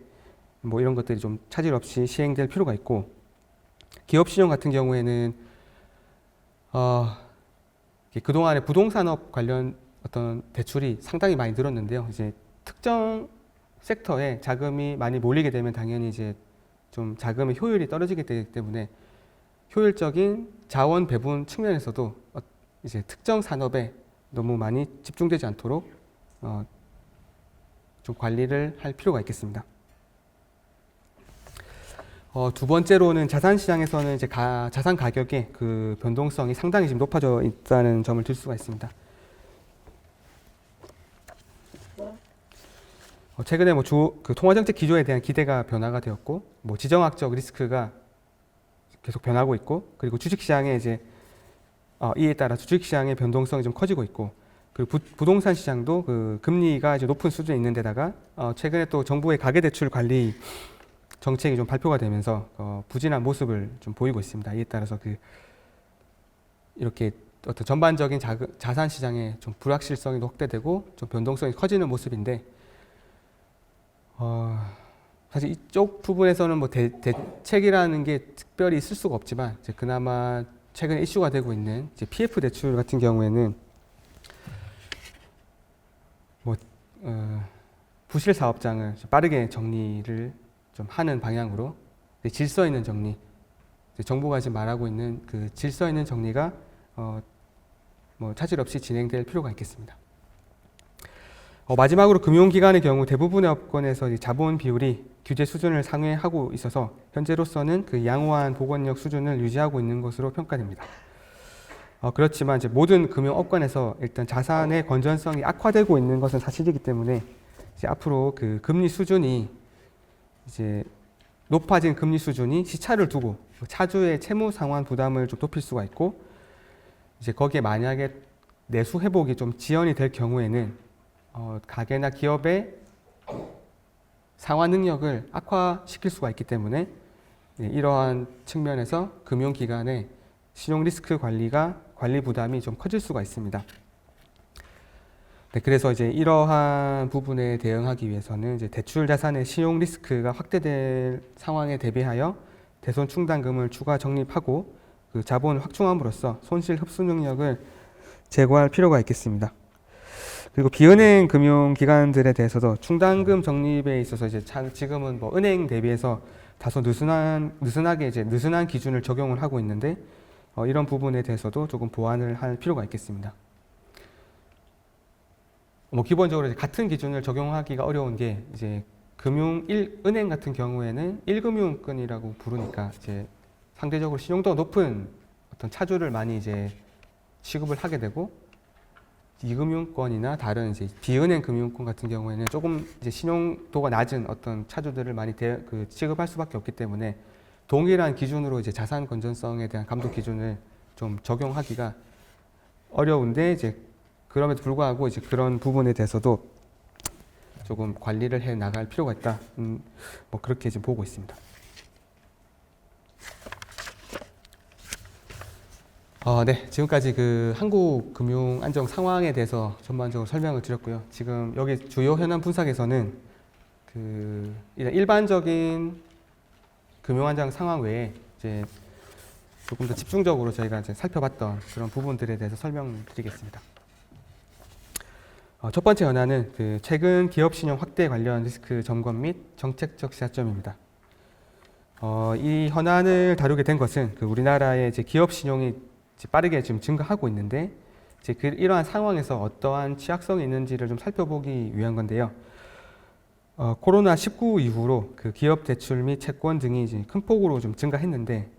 뭐 이런 것들이 좀 차질 없이 시행될 필요가 있고, 기업 신용 같은 경우에는 그동안에 부동산업 관련 어떤 대출이 상당히 많이 늘었는데요. 이제 특정 섹터에 자금이 많이 몰리게 되면 당연히 이제 좀 자금의 효율이 떨어지게 되기 때문에 효율적인 자원 배분 측면에서도 이제 특정 산업에 너무 많이 집중되지 않도록 좀 관리를 할 필요가 있겠습니다. 두 번째로는 자산 시장에서는 이제 자산 가격의 그 변동성이 상당히 지금 높아져 있다는 점을 들 수가 있습니다. 최근에 그 통화정책 기조에 대한 기대가 변화가 되었고, 지정학적 리스크가 계속 변하고 있고, 그리고 주식시장에 이제 이에 따라 주식시장의 변동성이 좀 커지고 있고, 그리고 부동산 시장도 그 금리가 이제 높은 수준에 있는 데다가 최근에 또 정부의 가계대출 관리 정책이 좀 발표가 되면서 부진한 모습을 좀 보이고 있습니다. 이에 따라서 이렇게 어떤 전반적인 자산 시장의 좀 불확실성이 확대되고 좀 변동성이 커지는 모습인데, 사실 이쪽 부분에서는 대책이라는 게 특별히 있을 수가 없지만, 이제 그나마 최근에 이슈가 되고 있는 이제 PF 대출 같은 경우에는 부실 사업장을 빠르게 정리를 좀 하는 방향으로 질서 있는 정리, 정부가 지금 말하고 있는 그 질서 있는 정리가 차질 없이 진행될 필요가 있겠습니다. 마지막으로 금융기관의 경우 대부분의 업권에서 자본 비율이 규제 수준을 상회하고 있어서 현재로서는 그 양호한 복원력 수준을 유지하고 있는 것으로 평가됩니다. 그렇지만 이제 모든 금융업권에서 일단 자산의 건전성이 악화되고 있는 것은 사실이기 때문에 이제 앞으로 그 금리 수준이 이제 높아진 금리 수준이 시차를 두고 차주의 채무 상환 부담을 좀 높일 수가 있고, 이제 거기에 만약에 내수 회복이 좀 지연이 될 경우에는 가게나 기업의 상환 능력을 악화시킬 수가 있기 때문에 이러한 측면에서 금융기관의 신용 리스크 관리 부담이 좀 커질 수가 있습니다. 그래서 이제 이러한 부분에 대응하기 위해서는 이제 대출 자산의 신용 리스크가 확대될 상황에 대비하여 대손 충당금을 추가 적립하고 그 자본을 확충함으로써 손실 흡수 능력을 제고할 필요가 있겠습니다. 그리고 비은행 금융기관들에 대해서도 충당금 적립에 있어서 이제 지금은 은행 대비해서 다소 느슨하게 이제 느슨한 기준을 적용을 하고 있는데, 이런 부분에 대해서도 조금 보완을 할 필요가 있겠습니다. 기본적으로 이제 같은 기준을 적용하기가 어려운 게 이제 은행 같은 경우에는 1금융권이라고 부르니까 이제 상대적으로 신용도가 높은 어떤 차주를 많이 이제 취급을 하게 되고, 2금융권이나 다른 이제 비은행 금융권 같은 경우에는 조금 이제 신용도가 낮은 어떤 차주들을 많이 취급할 수밖에 없기 때문에 동일한 기준으로 이제 자산 건전성에 대한 감독 기준을 좀 적용하기가 어려운데, 이제 그럼에도 불구하고 이제 그런 부분에 대해서도 조금 관리를 해 나갈 필요가 있다. 그렇게 지금 보고 있습니다. 네, 지금까지 그 한국 금융 안정 상황에 대해서 전반적으로 설명을 드렸고요. 지금 여기 주요 현안 분석에서는 일반적인 금융 안정 상황 외에 이제 조금 더 집중적으로 저희가 이제 살펴봤던 그런 부분들에 대해서 설명드리겠습니다. 첫 번째 현안은 최근 기업 신용 확대 관련 리스크 점검 및 정책적 시사점입니다. 이 현안을 다루게 된 것은 우리나라의 이제 기업 신용이 빠르게 지금 증가하고 있는데, 이제 이러한 상황에서 어떠한 취약성이 있는지를 좀 살펴보기 위한 건데요. 코로나19 이후로 기업 대출 및 채권 등이 이제 큰 폭으로 좀 증가했는데,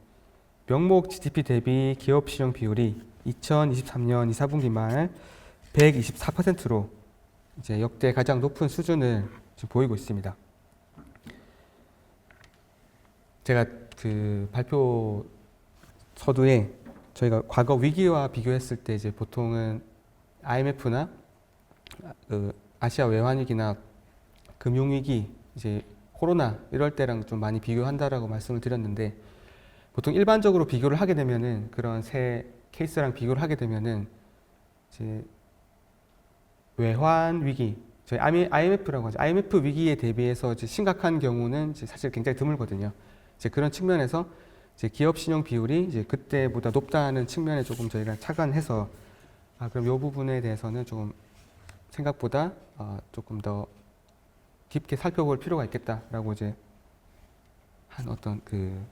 명목 GDP 대비 기업 신용 비율이 2023년 2사분기 말 124%로 이제 역대 가장 높은 수준을 지금 보이고 있습니다. 제가 발표 서두에 저희가 과거 위기와 비교했을 때 이제 보통은 IMF나 아시아 외환위기나 금융위기, 이제 코로나 이럴 때랑 좀 많이 비교한다라고 말씀을 드렸는데, 보통 일반적으로 비교를 하게 되면은 그런 세 케이스랑 비교를 하게 되면은 이제 외환 위기, 저희 IMF라고 하죠. IMF 위기에 대비해서 이제 심각한 경우는 이제 사실 굉장히 드물거든요. 이제 그런 측면에서 이제 기업 신용 비율이 이제 그때보다 높다는 측면에 조금 저희가 착안해서 그럼 이 부분에 대해서는 조금 생각보다 조금 더 깊게 살펴볼 필요가 있겠다라고 이제 한 어떤 그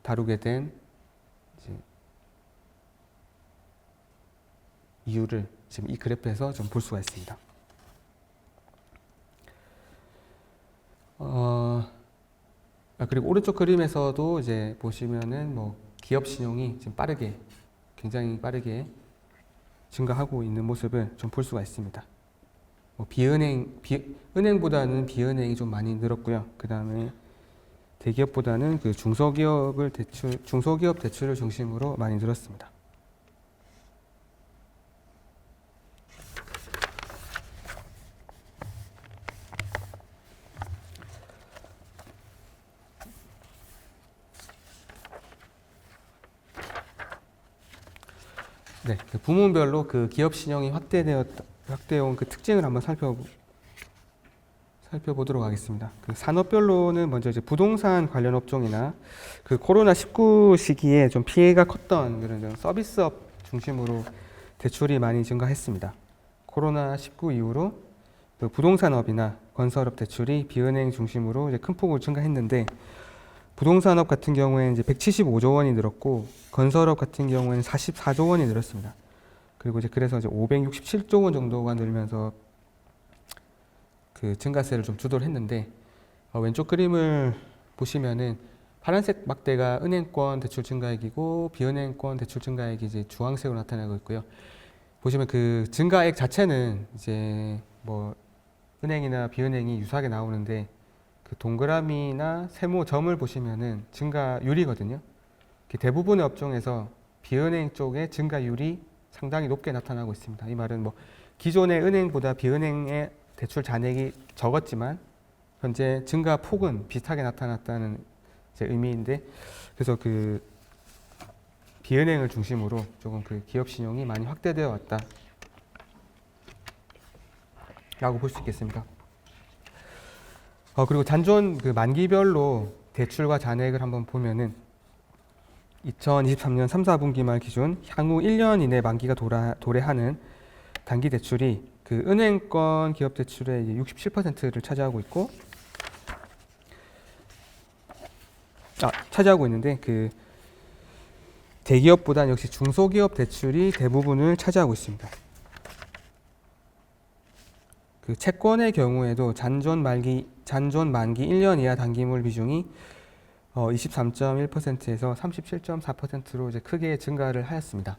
다루게 된 이제 이유를 지금 이 그래프에서 좀 볼 수가 있습니다. 그리고 오른쪽 그림에서도 이제 보시면은 뭐 기업 신용이 지금 굉장히 빠르게 증가하고 있는 모습을 좀 볼 수가 있습니다. 뭐 은행보다는 비은행이 좀 많이 늘었고요. 그 다음에 대기업보다는 그 중소기업 대출을 중심으로 많이 늘었습니다. 네, 그 부문별로 그 기업 신용이 확대해온 그 특징을 한번 살펴보도록 하겠습니다. 그 산업별로는 먼저 이제 부동산 관련 업종이나 그 코로나19 시기에 좀 피해가 컸던 그런 서비스업 중심으로 대출이 많이 증가했습니다. 코로나19 이후로 그 부동산업이나 건설업 대출이 비은행 중심으로 이제 큰 폭으로 증가했는데, 부동산업 같은 경우에는 이제 175조 원이 늘었고, 건설업 같은 경우에는 44조 원이 늘었습니다. 그리고 그래서 이제 567조 원 정도가 늘면서 그 증가세를 좀 주도를 했는데, 왼쪽 그림을 보시면은 파란색 막대가 은행권 대출 증가액이고 비은행권 대출 증가액이 이제 주황색으로 나타나고 있고요. 보시면 그 증가액 자체는 이제 뭐 은행이나 비은행이 유사하게 나오는데, 그 동그라미나 세모 점을 보시면은 증가율이거든요. 대부분의 업종에서 비은행 쪽의 증가율이 상당히 높게 나타나고 있습니다. 이 말은 뭐 기존의 은행보다 비은행의 대출 잔액이 적었지만 현재 증가 폭은 비슷하게 나타났다는 이제 의미인데, 그래서 그 비은행을 중심으로 조금 그 기업 신용이 많이 확대되어 왔다라고 볼 수 있겠습니다. 그리고 잔존 그 만기별로 대출과 잔액을 한번 보면은 2023년 3, 4분기 말 기준 향후 1년 이내 만기가 도래하는 단기 대출이 그 은행권 기업 대출의 67%를 차지하고 있는데, 그 대기업보다는 역시 중소기업 대출이 대부분을 차지하고 있습니다. 그 채권의 경우에도 잔존 만기 1년 이하 단기물 비중이 23.1%에서 37.4%로 이제 크게 증가를 하였습니다.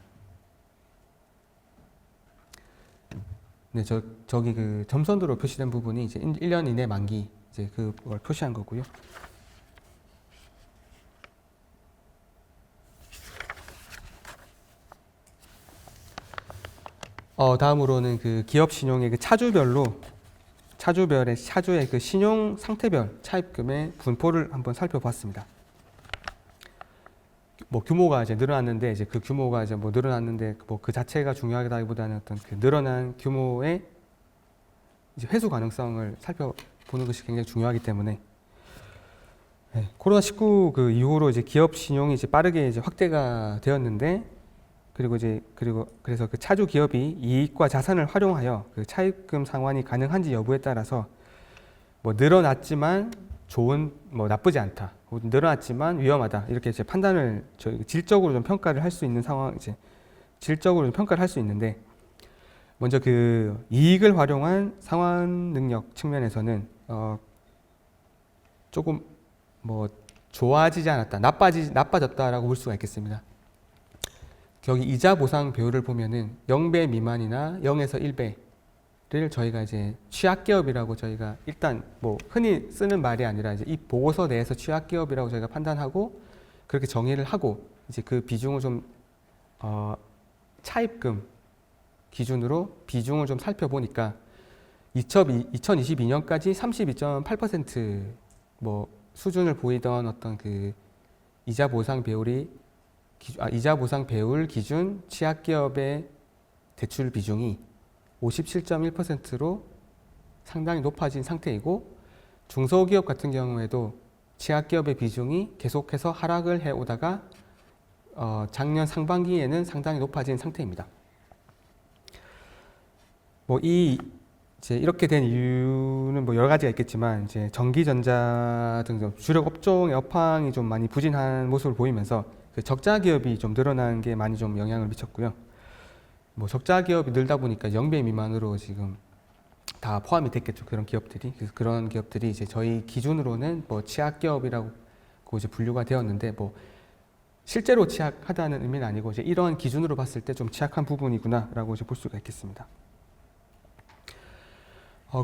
네, 저기 그 점선으로 표시된 부분이 이제 1년 이내 만기 이제 그걸 표시한 거고요. 다음으로는 그 기업 신용의 그 차주의 그 신용 상태별 차입금의 분포를 한번 살펴봤습니다. 뭐 규모가 이제 늘어났는데, 이제 그 규모가 이제 뭐 늘어났는데 뭐 그 자체가 중요하다기보다는 어떤 그 늘어난 규모의 이제 회수 가능성을 살펴보는 것이 굉장히 중요하기 때문에, 네, 코로나19 그 이후로 이제 기업 신용이 이제 빠르게 이제 확대가 되었는데, 그래서 그 차주 기업이 이익과 자산을 활용하여 그 차입금 상환이 가능한지 여부에 따라서 뭐 늘어났지만 나쁘지 않다, 늘어났지만 위험하다, 이렇게 이제 판단을 질적으로 좀 평가를 할 수 있는 질적으로 좀 평가를 할 수 있는데, 먼저 그 이익을 활용한 상환 능력 측면에서는 조금 뭐 좋아지지 않았다, 나빠졌다라고 볼 수가 있겠습니다. 여기 이자 보상 배율을 보면은 0배 미만이나 0에서 1배를 저희가 이제 취약기업이라고 저희가 일단 뭐 흔히 쓰는 말이 아니라 이제 이 보고서 내에서 취약기업이라고 저희가 판단하고 그렇게 정의를 하고, 이제 그 비중을 좀 차입금 기준으로 비중을 좀 살펴보니까 2022년까지 32.8% 뭐 수준을 보이던 어떤 그 이자 보상 배율 기준 취약기업의 대출 비중이 57.1%로 상당히 높아진 상태이고, 중소기업 같은 경우에도 취약기업의 비중이 계속해서 하락을 해오다가 작년 상반기에는 상당히 높아진 상태입니다. 뭐 이 이제 이렇게 된 이유는 뭐 여러 가지가 있겠지만 이제 전기전자 등 주력 업종의 업황이 좀 많이 부진한 모습을 보이면서 그 적자 기업이 좀 늘어난 게 많이 좀 영향을 미쳤고요. 뭐 적자 기업이 늘다 보니까 영배 미만으로 지금 다 포함이 됐겠죠. 그런 기업들이. 그래서 그런 기업들이 이제 저희 기준으로는 뭐 취약 기업이라고 이제 분류가 되었는데 뭐 실제로 취약하다는 의미는 아니고 이제 이러한 기준으로 봤을 때 좀 취약한 부분이구나라고 이제 볼 수가 있겠습니다.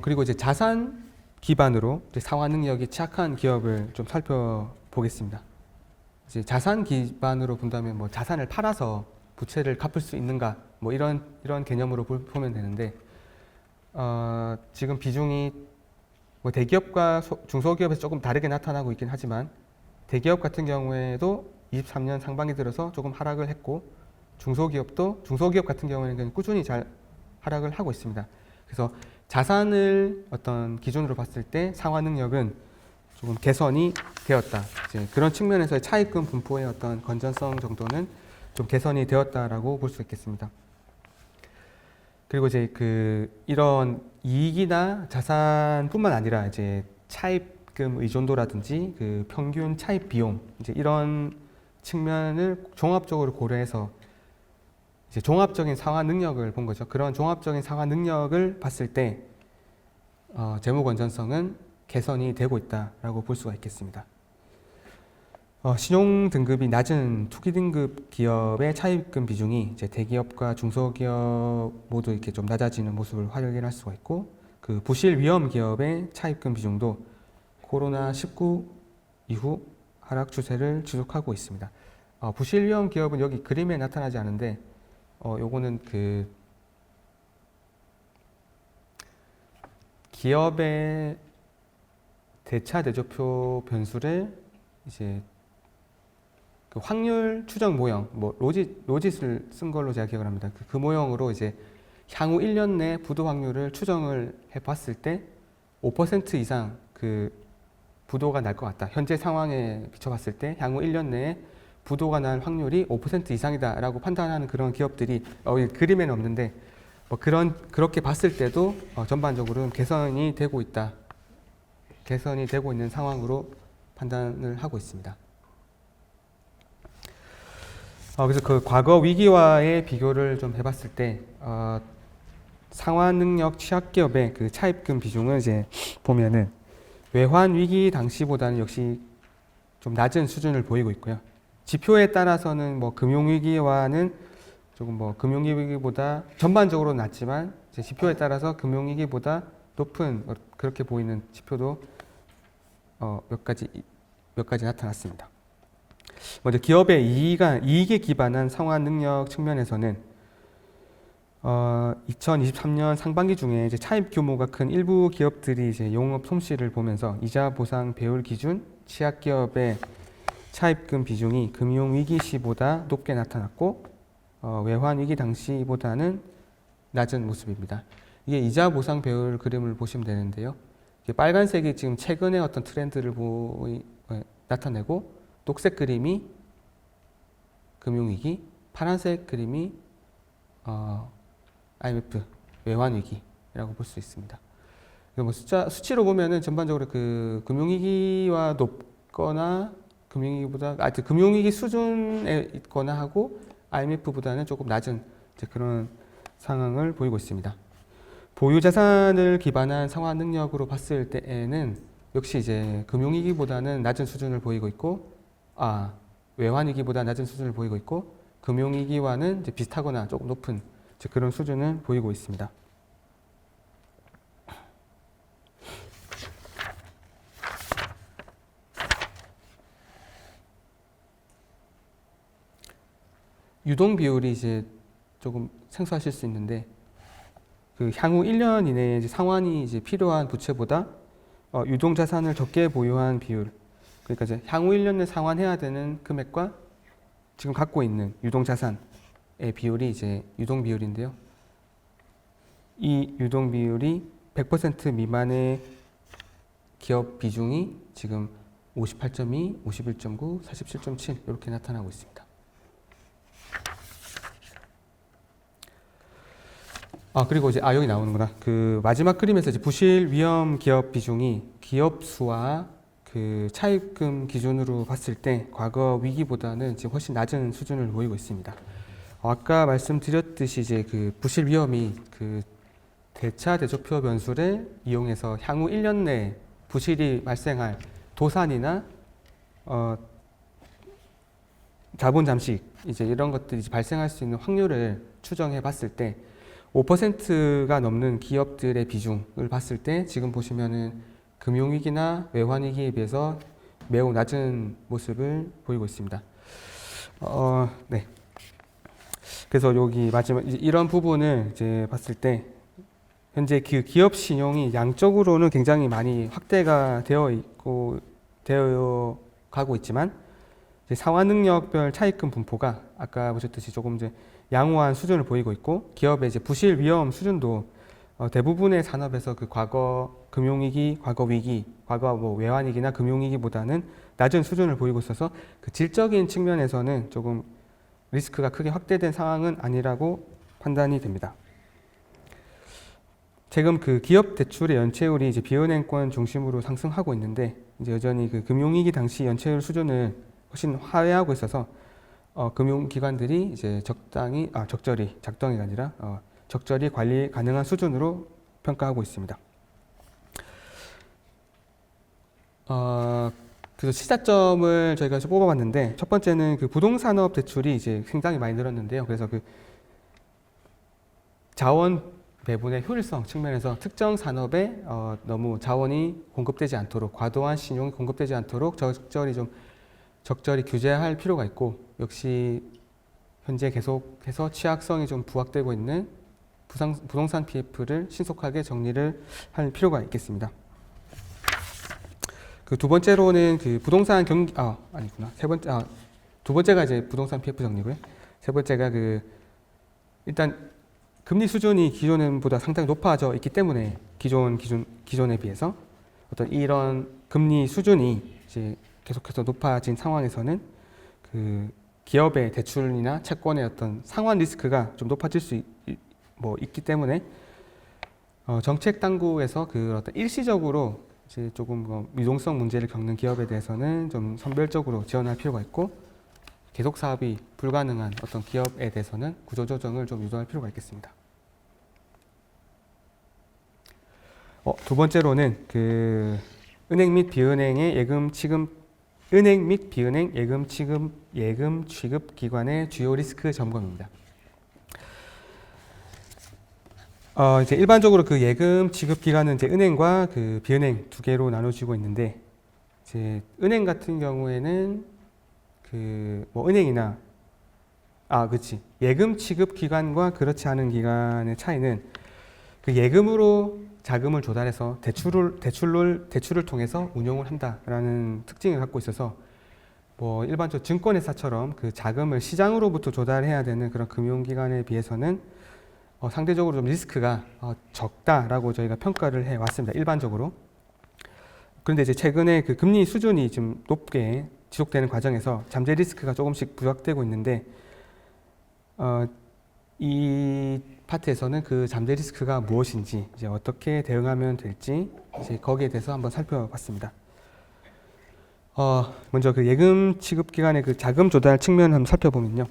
그리고 이제 자산 기반으로 이제 상환 능력이 취약한 기업을 좀 살펴보겠습니다. 이제 자산 기반으로 본다면 뭐 자산을 팔아서 부채를 갚을 수 있는가 뭐 이런 개념으로 보면 되는데 지금 비중이 뭐 대기업과 중소기업에서 조금 다르게 나타나고 있긴 하지만 대기업 같은 경우에도 23년 상반기 들어서 조금 하락을 했고 중소기업 같은 경우에는 꾸준히 잘 하락을 하고 있습니다. 그래서 자산을 어떤 기준으로 봤을 때 상환 능력은 조금 개선이 되었다. 이제 그런 측면에서의 차입금 분포의 어떤 건전성 정도는 좀 개선이 되었다라고 볼 수 있겠습니다. 그리고 이제 이런 이익이나 자산뿐만 아니라 이제 차입금 의존도라든지 그 평균 차입 비용 이제 이런 측면을 종합적으로 고려해서 이제 종합적인 상환 능력을 본 거죠. 그런 종합적인 상환 능력을 봤을 때 재무 건전성은 개선이 되고 있다라고 볼 수가 있겠습니다. 신용 등급이 낮은 투기 등급 기업의 차입금 비중이 이제 대기업과 중소기업 모두 이렇게 좀 낮아지는 모습을 확인할 수가 있고, 그 부실 위험 기업의 차입금 비중도 코로나19 이후 하락 추세를 지속하고 있습니다. 부실 위험 기업은 여기 그림에 나타나지 않은데, 요거는 그 기업의 대차 대조표 변수를 이제 그 확률 추정 모형, 뭐 로짓을 쓴 걸로 제가 기억을 합니다. 그 모형으로 이제 향후 1년 내 부도 확률을 추정을 해봤을 때 5% 이상 그 부도가 날 것 같다. 현재 상황에 비춰봤을 때 향후 1년 내에 부도가 날 확률이 5% 이상이다라고 판단하는 그런 기업들이 그림에는 없는데 뭐 그렇게 봤을 때도 전반적으로는 개선이 되고 있다. 개선이 되고 있는 상황으로 판단을 하고 있습니다. 그래서 그 과거 위기와의 비교를 좀 해봤을 때 상환 능력 취약 기업의 그 차입금 비중을 이제 보면은 외환 위기 당시보다는 역시 좀 낮은 수준을 보이고 있고요. 지표에 따라서는 뭐 금융 위기와는 조금 뭐 금융 위기보다 전반적으로 낮지만 이제 지표에 따라서 금융 위기보다 높은 그렇게 보이는 지표도 몇 가지 나타났습니다. 먼저 기업의 이익에 기반한 상환 능력 측면에서는 2023년 상반기 중에 이제 차입 규모가 큰 일부 기업들이 이제 영업 손실을 보면서 이자 보상 배울 기준 취약 기업의 차입금 비중이 금융 위기 시보다 높게 나타났고 외환 위기 당시보다는 낮은 모습입니다. 이게 이자 보상 배울 그림을 보시면 되는데요. 빨간색이 지금 최근의 어떤 트렌드를 나타내고 녹색 그림이 금융위기, 파란색 그림이 IMF 외환위기라고 볼 수 있습니다. 뭐 수치로 보면은 전반적으로 그 금융위기와 높거나 금융위기 수준에 있거나 하고 IMF보다는 조금 낮은 그런 상황을 보이고 있습니다. 보유 자산을 기반한 상환 능력으로 봤을 때에는 역시 이제 금융위기보다는 낮은 수준을 보이고 있고, 외환위기보다 낮은 수준을 보이고 있고, 금융위기와는 이제 비슷하거나 조금 높은 그런 수준을 보이고 있습니다. 유동 비율이 이제 조금 생소하실 수 있는데, 그 향후 1년 이내에 이제 상환이 이제 필요한 부채보다 유동 자산을 적게 보유한 비율, 그러니까 이제 향후 1년 내 상환해야 되는 금액과 지금 갖고 있는 유동 자산의 비율이 이제 유동 비율인데요. 이 유동 비율이 100% 미만의 기업 비중이 지금 58.2, 51.9, 47.7 이렇게 나타나고 있습니다. 그리고 이제 여기 나오는구나. 그 마지막 그림에서 이제 부실 위험 기업 비중이 기업 수와 그 차입금 기준으로 봤을 때 과거 위기보다는 지금 훨씬 낮은 수준을 보이고 있습니다. 아까 말씀드렸듯이 이제 그 부실 위험이 그 대차 대조표 변수를 이용해서 향후 1년 내에 부실이 발생할 도산이나 자본 잠식 이제 이런 것들이 이제 발생할 수 있는 확률을 추정해 봤을 때 5%가 넘는 기업들의 비중을 봤을 때 지금 보시면은 금융위기나 외환위기에 비해서 매우 낮은 모습을 보이고 있습니다. 네. 그래서 여기 마지막 이런 부분을 이제 봤을 때 현재 그 기업 신용이 양적으로는 굉장히 많이 확대가 되어 가고 있지만 상환 능력별 차입금 분포가 아까 보셨듯이 조금 이제 양호한 수준을 보이고 있고 기업의 이제 부실 위험 수준도 대부분의 산업에서 그 과거 금융위기, 과거 위기, 과거 뭐 외환위기나 금융위기보다는 낮은 수준을 보이고 있어서 그 질적인 측면에서는 조금 리스크가 크게 확대된 상황은 아니라고 판단이 됩니다. 지금 그 기업 대출의 연체율이 이제 비은행권 중심으로 상승하고 있는데 이제 여전히 그 금융위기 당시 연체율 수준을 훨씬 하회하고 있어서 금융기관들이 이제 적절히 작동이 아니라 적절히 관리 가능한 수준으로 평가하고 있습니다. 그래서 시사점을 저희가 뽑아봤는데 첫 번째는 그 부동산업 대출이 이제 굉장히 많이 늘었는데요. 그래서 그 자원 배분의 효율성 측면에서 특정 산업에 너무 자원이 공급되지 않도록 과도한 신용이 공급되지 않도록 적절히 규제할 필요가 있고 역시 현재 계속해서 취약성이 좀 부각되고 있는 부동산 PF를 신속하게 정리를 할 필요가 있겠습니다. 그 두 번째로는 그 부동산 경기 아니구나 두 번째가 이제 부동산 PF 정리고요. 세 번째가 그 일단 금리 수준이 기존보다 상당히 높아져 있기 때문에 기존에 비해서 어떤 이런 금리 수준이 이제 계속해서 높아진 상황에서는 그 기업의 대출이나 채권의 어떤 상환 리스크가 좀 높아질 수 있기 때문에 정책 당국에서 그 어떤 일시적으로 이제 조금 유동성 문제를 겪는 기업에 대해서는 좀 선별적으로 지원할 필요가 있고 계속 사업이 불가능한 어떤 기업에 대해서는 구조조정을 좀 유도할 필요가 있겠습니다. 두 번째로는 그 은행 및 비은행 예금 취급 기관의 주요 리스크 점검입니다. 이제 일반적으로 그 예금 취급 기관은 이제 은행과 그 비은행 두 개로 나눠지고 있는데 이제 은행 같은 경우에는 그 뭐 은행이나 예금 취급 기관과 그렇지 않은 기관의 차이는 그 예금으로 자금을 조달해서 대출을 통해서 운용을 한다라는 특징을 갖고 있어서 뭐 일반적으로 증권회사처럼 그 자금을 시장으로부터 조달해야 되는 그런 금융기관에 비해서는 상대적으로 좀 리스크가 적다라고 저희가 평가를 해 왔습니다. 일반적으로. 그런데 이제 최근에 그 금리 수준이 좀 높게 지속되는 과정에서 잠재 리스크가 조금씩 부각되고 있는데 이 파트에서는 그 잠재 리스크가 무엇인지 이제 어떻게 대응하면 될지 이제 거기에 대해서 한번 살펴봤습니다. 먼저 그 예금 취급 기관의 그 자금 조달 측면 한번 살펴보면요.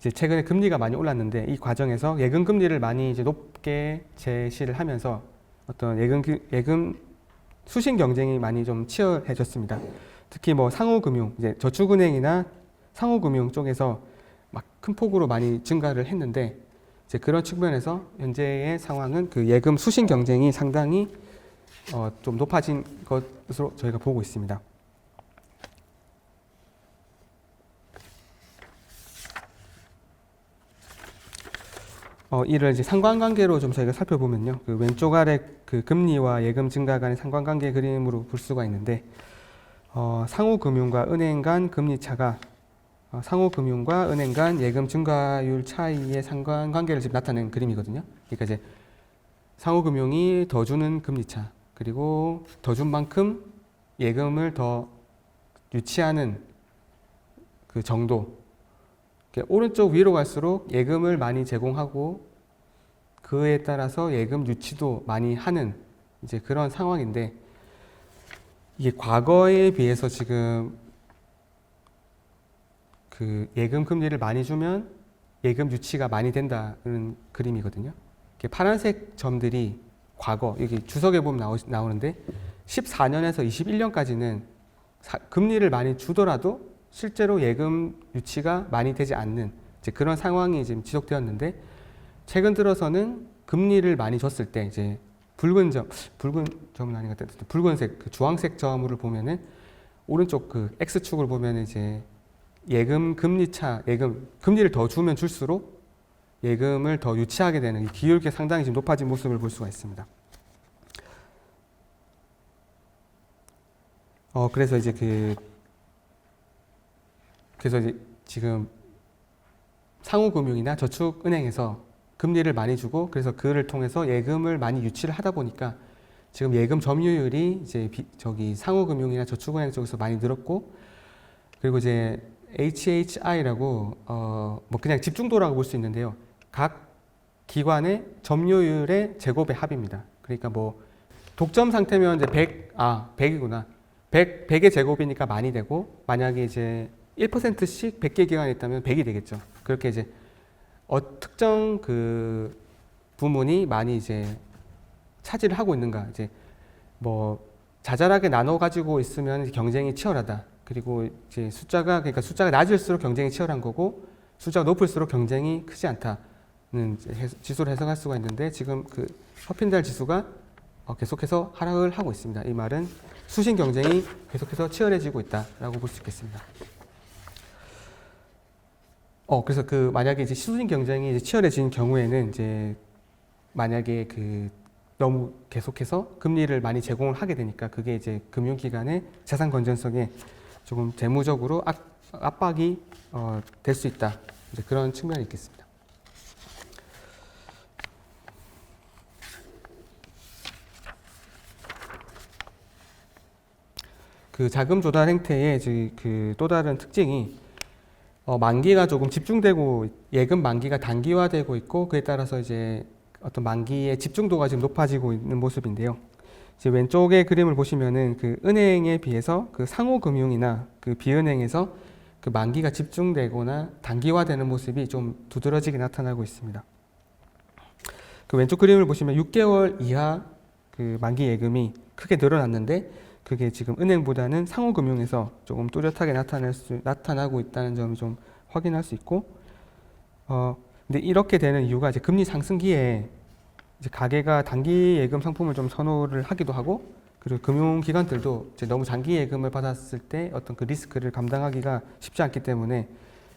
이제 최근에 금리가 많이 올랐는데 이 과정에서 예금 금리를 많이 이제 높게 제시를 하면서 어떤 예금 수신 경쟁이 많이 좀 치열해졌습니다. 특히 뭐 상호금융, 이제 저축은행이나 상호금융 쪽에서 막 큰 폭으로 많이 증가를 했는데 이제 그런 측면에서 현재의 상황은 그 예금 수신 경쟁이 상당히 좀 높아진 것으로 저희가 보고 있습니다. 이를 이제 상관관계로 좀 저희가 살펴보면요. 그 왼쪽 아래 그 금리와 예금 증가 간의 상관관계 그림으로 볼 수가 있는데, 상호금융과 은행 간 금리 차가 상호금융과 은행 간 예금 증가율 차이의 상관관계를 지금 나타낸 그림이거든요. 그러니까 이제 상호금융이 더 주는 금리 차, 그리고 더 준 만큼 예금을 더 유치하는 그 정도, 오른쪽 위로 갈수록 예금을 많이 제공하고 그에 따라서 예금 유치도 많이 하는 이제 그런 상황인데, 이게 과거에 비해서 지금 그 예금 금리를 많이 주면 예금 유치가 많이 된다는 그림이거든요. 이렇게 파란색 점들이 과거, 여기 주석에 보면 나오는데 14년에서 21년까지는 금리를 많이 주더라도 실제로 예금 유치가 많이 되지 않는 이제 그런 상황이 지금 지속되었는데, 최근 들어서는 금리를 많이 줬을 때 이제 붉은 점은 아닌 것 같아요. 붉은색, 그 주황색 점을 보면은 오른쪽 그 X축을 보면은 이제 예금 금리 차, 예금 금리를 더 주면 줄수록 예금을 더 유치하게 되는 이 기울기가 상당히 지금 높아진 모습을 볼 수가 있습니다. 그래서 이제 그래서 이제 지금 상호금융이나 저축은행에서 금리를 많이 주고, 그래서 그를 통해서 예금을 많이 유치를 하다 보니까 지금 예금 점유율이 이제 상호금융이나 저축은행 쪽에서 많이 늘었고, 그리고 이제 HHI라고 뭐 그냥 집중도라고 볼 수 있는데요. 각 기관의 점유율의 제곱의 합입니다. 그러니까 뭐 독점 상태면 이제 100이구나. 100의 제곱이니까 많이 되고, 만약에 이제 1%씩 100개 기관이 있다면 100이 되겠죠. 그렇게 이제 특정 그 부문이 많이 이제 차지를 하고 있는가, 이제 뭐 자잘하게 나눠 가지고 있으면 경쟁이 치열하다. 그리고 이제 그러니까 숫자가 낮을수록 경쟁이 치열한 거고, 숫자가 높을수록 경쟁이 크지 않다는 지수를 해석할 수가 있는데, 지금 그 허핀달 지수가 계속해서 하락을 하고 있습니다. 이 말은 수신 경쟁이 계속해서 치열해지고 있다라고 볼 수 있겠습니다. 그래서 만약에 이제 수신 경쟁이 이제 치열해진 경우에는 이제 만약에 너무 계속해서 금리를 많이 제공을 하게 되니까 그게 이제 금융기관의 자산 건전성에 조금 재무적으로 압박이 될 수 있다. 이제 그런 측면이 있겠습니다. 그 자금 조달 행태의 또 다른 특징이 만기가 조금 집중되고, 예금 만기가 단기화되고 있고, 그에 따라서 이제 어떤 만기의 집중도가 지금 높아지고 있는 모습인데요. 이제 왼쪽의 그림을 보시면은 그 은행에 비해서 그 상호금융이나 그 비은행에서 그 만기가 집중되거나 단기화되는 모습이 좀 두드러지게 나타나고 있습니다. 그 왼쪽 그림을 보시면 6개월 이하 그 만기 예금이 크게 늘어났는데, 그게 지금 은행보다는 상호금융에서 조금 뚜렷하게 나타나고 있다는 점을 좀 확인할 수 있고, 근데 이렇게 되는 이유가 이제 금리 상승기에 이제 가계가 단기 예금 상품을 좀 선호를 하기도 하고, 그리고 금융기관들도 이제 너무 장기 예금을 받았을 때 어떤 그 리스크를 감당하기가 쉽지 않기 때문에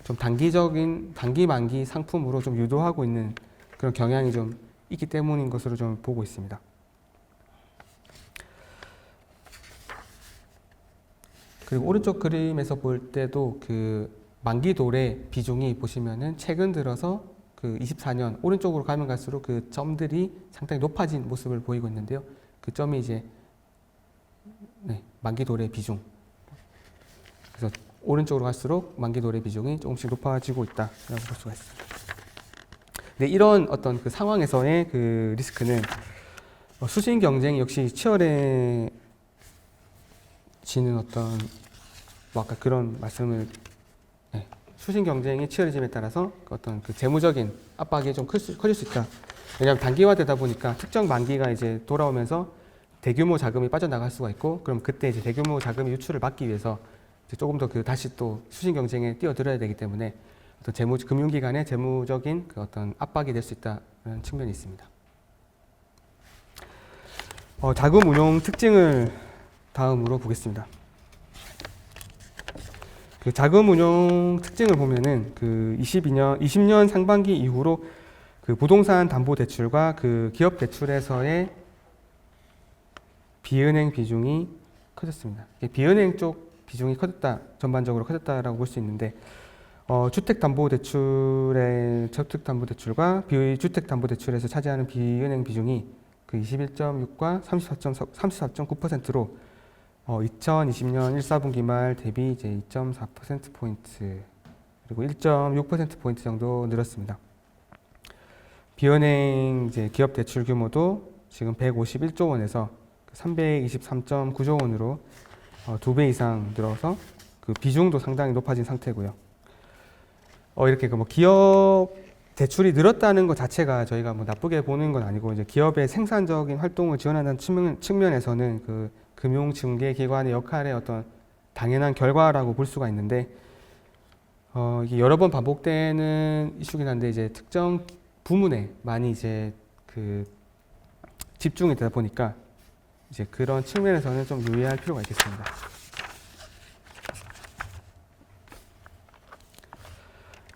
좀 단기 만기 상품으로 좀 유도하고 있는 그런 경향이 좀 있기 때문인 것으로 좀 보고 있습니다. 그리고 오른쪽 그림에서 볼 때도 그 만기 도래 비중이 보시면은 최근 들어서 그 24년 오른쪽으로 가면 갈수록 그 점들이 상당히 높아진 모습을 보이고 있는데요. 그 점이 이제 만기 도래 비중. 그래서 오른쪽으로 갈수록 만기 도래 비중이 조금씩 높아지고 있다라고 볼 수가 있습니다. 네, 이런 어떤 그 상황에서의 그 리스크는 수신 경쟁이 역시 치열해지는 어떤 뭐 아까 그런 말씀을 수신 경쟁이 치열해짐에 따라서 어떤 그 재무적인 압박이 좀 커질 수 있다. 왜냐하면 단기화되다 보니까 특정 만기가 이제 돌아오면서 대규모 자금이 빠져나갈 수가 있고, 그럼 그때 이제 대규모 자금의 유출을 막기 위해서 이제 조금 더 다시 또 수신 경쟁에 뛰어들어야 되기 때문에 어떤 금융기관의 재무적인 그 어떤 압박이 될 수 있다는 측면이 있습니다. 자금 운용 특징을 다음으로 보겠습니다. 그 자금 운용 특징을 보면은 그 20년 상반기 이후로 그 부동산 담보 대출과 그 기업 대출에서의 비은행 비중이 커졌습니다. 비은행 쪽 비중이 전반적으로 커졌다라고 볼 수 있는데, 주택담보대출과 비주택담보대출에서 차지하는 비은행 비중이 그 21.6과 34.9%로 2020년 1, 4분기 말 대비 이제 2.4%포인트 그리고 1.6%포인트 정도 늘었습니다. 비은행 이제 기업 대출 규모도 지금 151조 원에서 323.9조 원으로 2배 이상 늘어서 그 비중도 상당히 높아진 상태고요. 이렇게 그 뭐 기업 대출이 늘었다는 것 자체가 저희가 뭐 나쁘게 보는 건 아니고, 이제 기업의 생산적인 활동을 지원하는 측면에서는 그 금융중개기관의 역할의 어떤 당연한 결과라고 볼 수가 있는데, 이게 여러 번 반복되는 이슈긴 한데, 이제 특정 부문에 많이 이제 그 집중이 되다 보니까 이제 그런 측면에서는 좀 유의할 필요가 있겠습니다.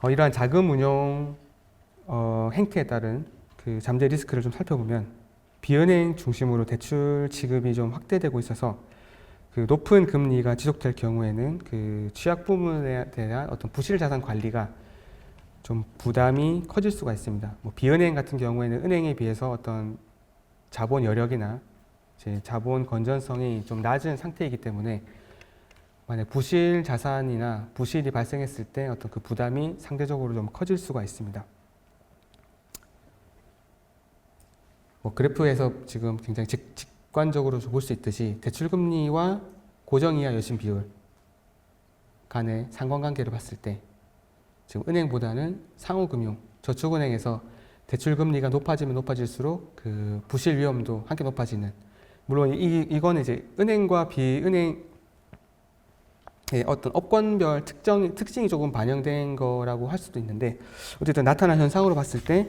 이러한 자금 운용 행태에 따른 그 잠재 리스크를 좀 살펴보면, 비은행 중심으로 대출 지급이 좀 확대되고 있어서 그 높은 금리가 지속될 경우에는 그 취약 부문에 대한 어떤 부실 자산 관리가 좀 부담이 커질 수가 있습니다. 뭐 비은행 같은 경우에는 은행에 비해서 어떤 자본 여력이나 이제 자본 건전성이 좀 낮은 상태이기 때문에, 만약 부실 자산이나 부실이 발생했을 때 어떤 그 부담이 상대적으로 좀 커질 수가 있습니다. 뭐 그래프에서 지금 굉장히 직관적으로 볼 수 있듯이, 대출금리와 고정이하 여신 비율 간의 상관관계를 봤을 때 지금 은행보다는 상호금융, 저축은행에서 대출금리가 높아지면 높아질수록 그 부실 위험도 함께 높아지는, 물론 이거는 이제 은행과 비은행 어떤 업권별 특징이 조금 반영된 거라고 할 수도 있는데, 어쨌든 나타난 현상으로 봤을 때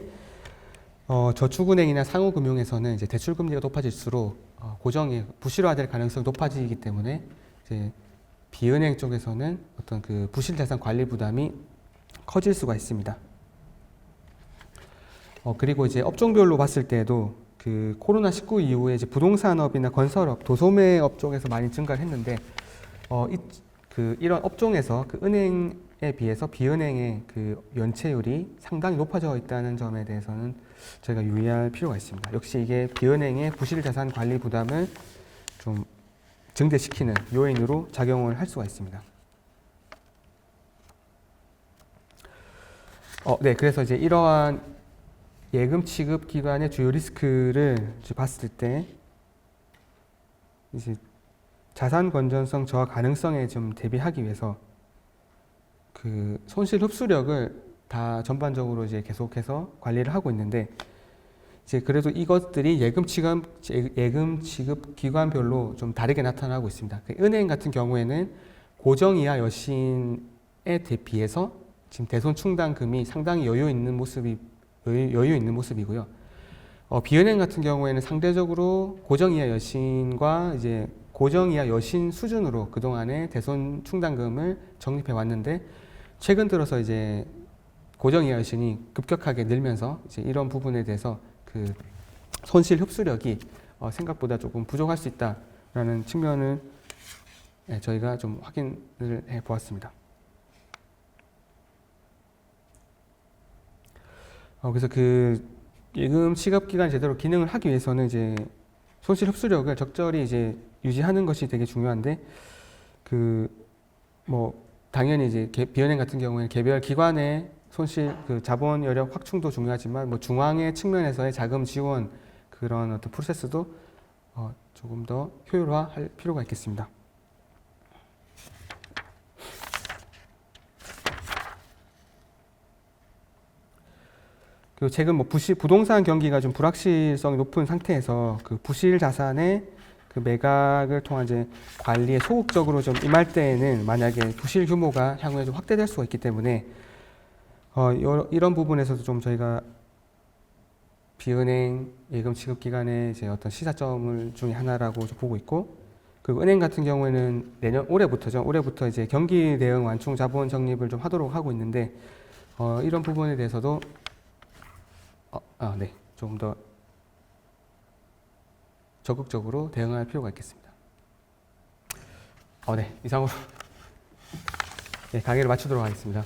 저축은행이나 상호금융에서는 이제 대출금리가 높아질수록 고정이 부실화될 가능성이 높아지기 때문에, 이제 비은행 쪽에서는 어떤 그 부실자산 관리 부담이 커질 수가 있습니다. 그리고 이제 업종별로 봤을 때도 그 코로나19 이후에 이제 부동산업이나 건설업, 도소매업 쪽에서 많이 증가를 했는데, 이런 업종에서 그 은행에 비해서 비은행의 그 연체율이 상당히 높아져 있다는 점에 대해서는 저희가 유의할 필요가 있습니다. 역시 이게 비은행의 부실자산 관리 부담을 좀 증대시키는 요인으로 작용을 할 수가 있습니다. 네, 그래서 이제 이러한 예금 취급 기관의 주요 리스크를 봤을 때, 이제 자산 건전성 저하 가능성에 좀 대비하기 위해서 그 손실 흡수력을 다 전반적으로 이제 계속해서 관리를 하고 있는데, 이제 그래도 이것들이 예금 취급 기관별로 좀 다르게 나타나고 있습니다. 은행 같은 경우에는 고정이하 여신에 비해서 지금 대손 충당금이 상당히 여유 있는 모습이고요. 비은행 같은 경우에는 상대적으로 고정이하 여신과 이제 고정이하 여신 수준으로 그동안의 대손 충당금을 적립해 왔는데, 최근 들어서 이제 고정이하 여신이 급격하게 늘면서 이제 이런 부분에 대해서 그 손실 흡수력이 생각보다 조금 부족할 수 있다라는 측면을 저희가 좀 확인을 해 보았습니다. 그래서 그 예금 취급 기간이 제대로 기능을 하기 위해서는 이제 손실 흡수력을 적절히 이제 유지하는 것이 되게 중요한데, 당연히 이제 비은행 같은 경우에는 개별 기관의 손실, 그 자본 여력 확충도 중요하지만, 뭐 중앙의 측면에서의 자금 지원 그런 어떤 프로세스도 조금 더 효율화할 필요가 있겠습니다. 그리고 최근 부동산 경기가 좀 불확실성이 높은 상태에서 그 부실 자산의 그 매각을 통한 이제 관리에 소극적으로 좀 임할 때에는 만약에 부실 규모가 향후에 좀 확대될 수가 있기 때문에, 이런 부분에서도 좀 저희가 비은행 예금 취급 기관의 이제 어떤 시사점을 중에 하나라고 좀 보고 있고, 그리고 은행 같은 경우에는 올해부터 이제 경기 대응 완충 자본 적립을 좀 하도록 하고 있는데, 이런 부분에 대해서도 조금 더 적극적으로 대응할 필요가 있겠습니다. 이상으로 강의를 마치도록 하겠습니다.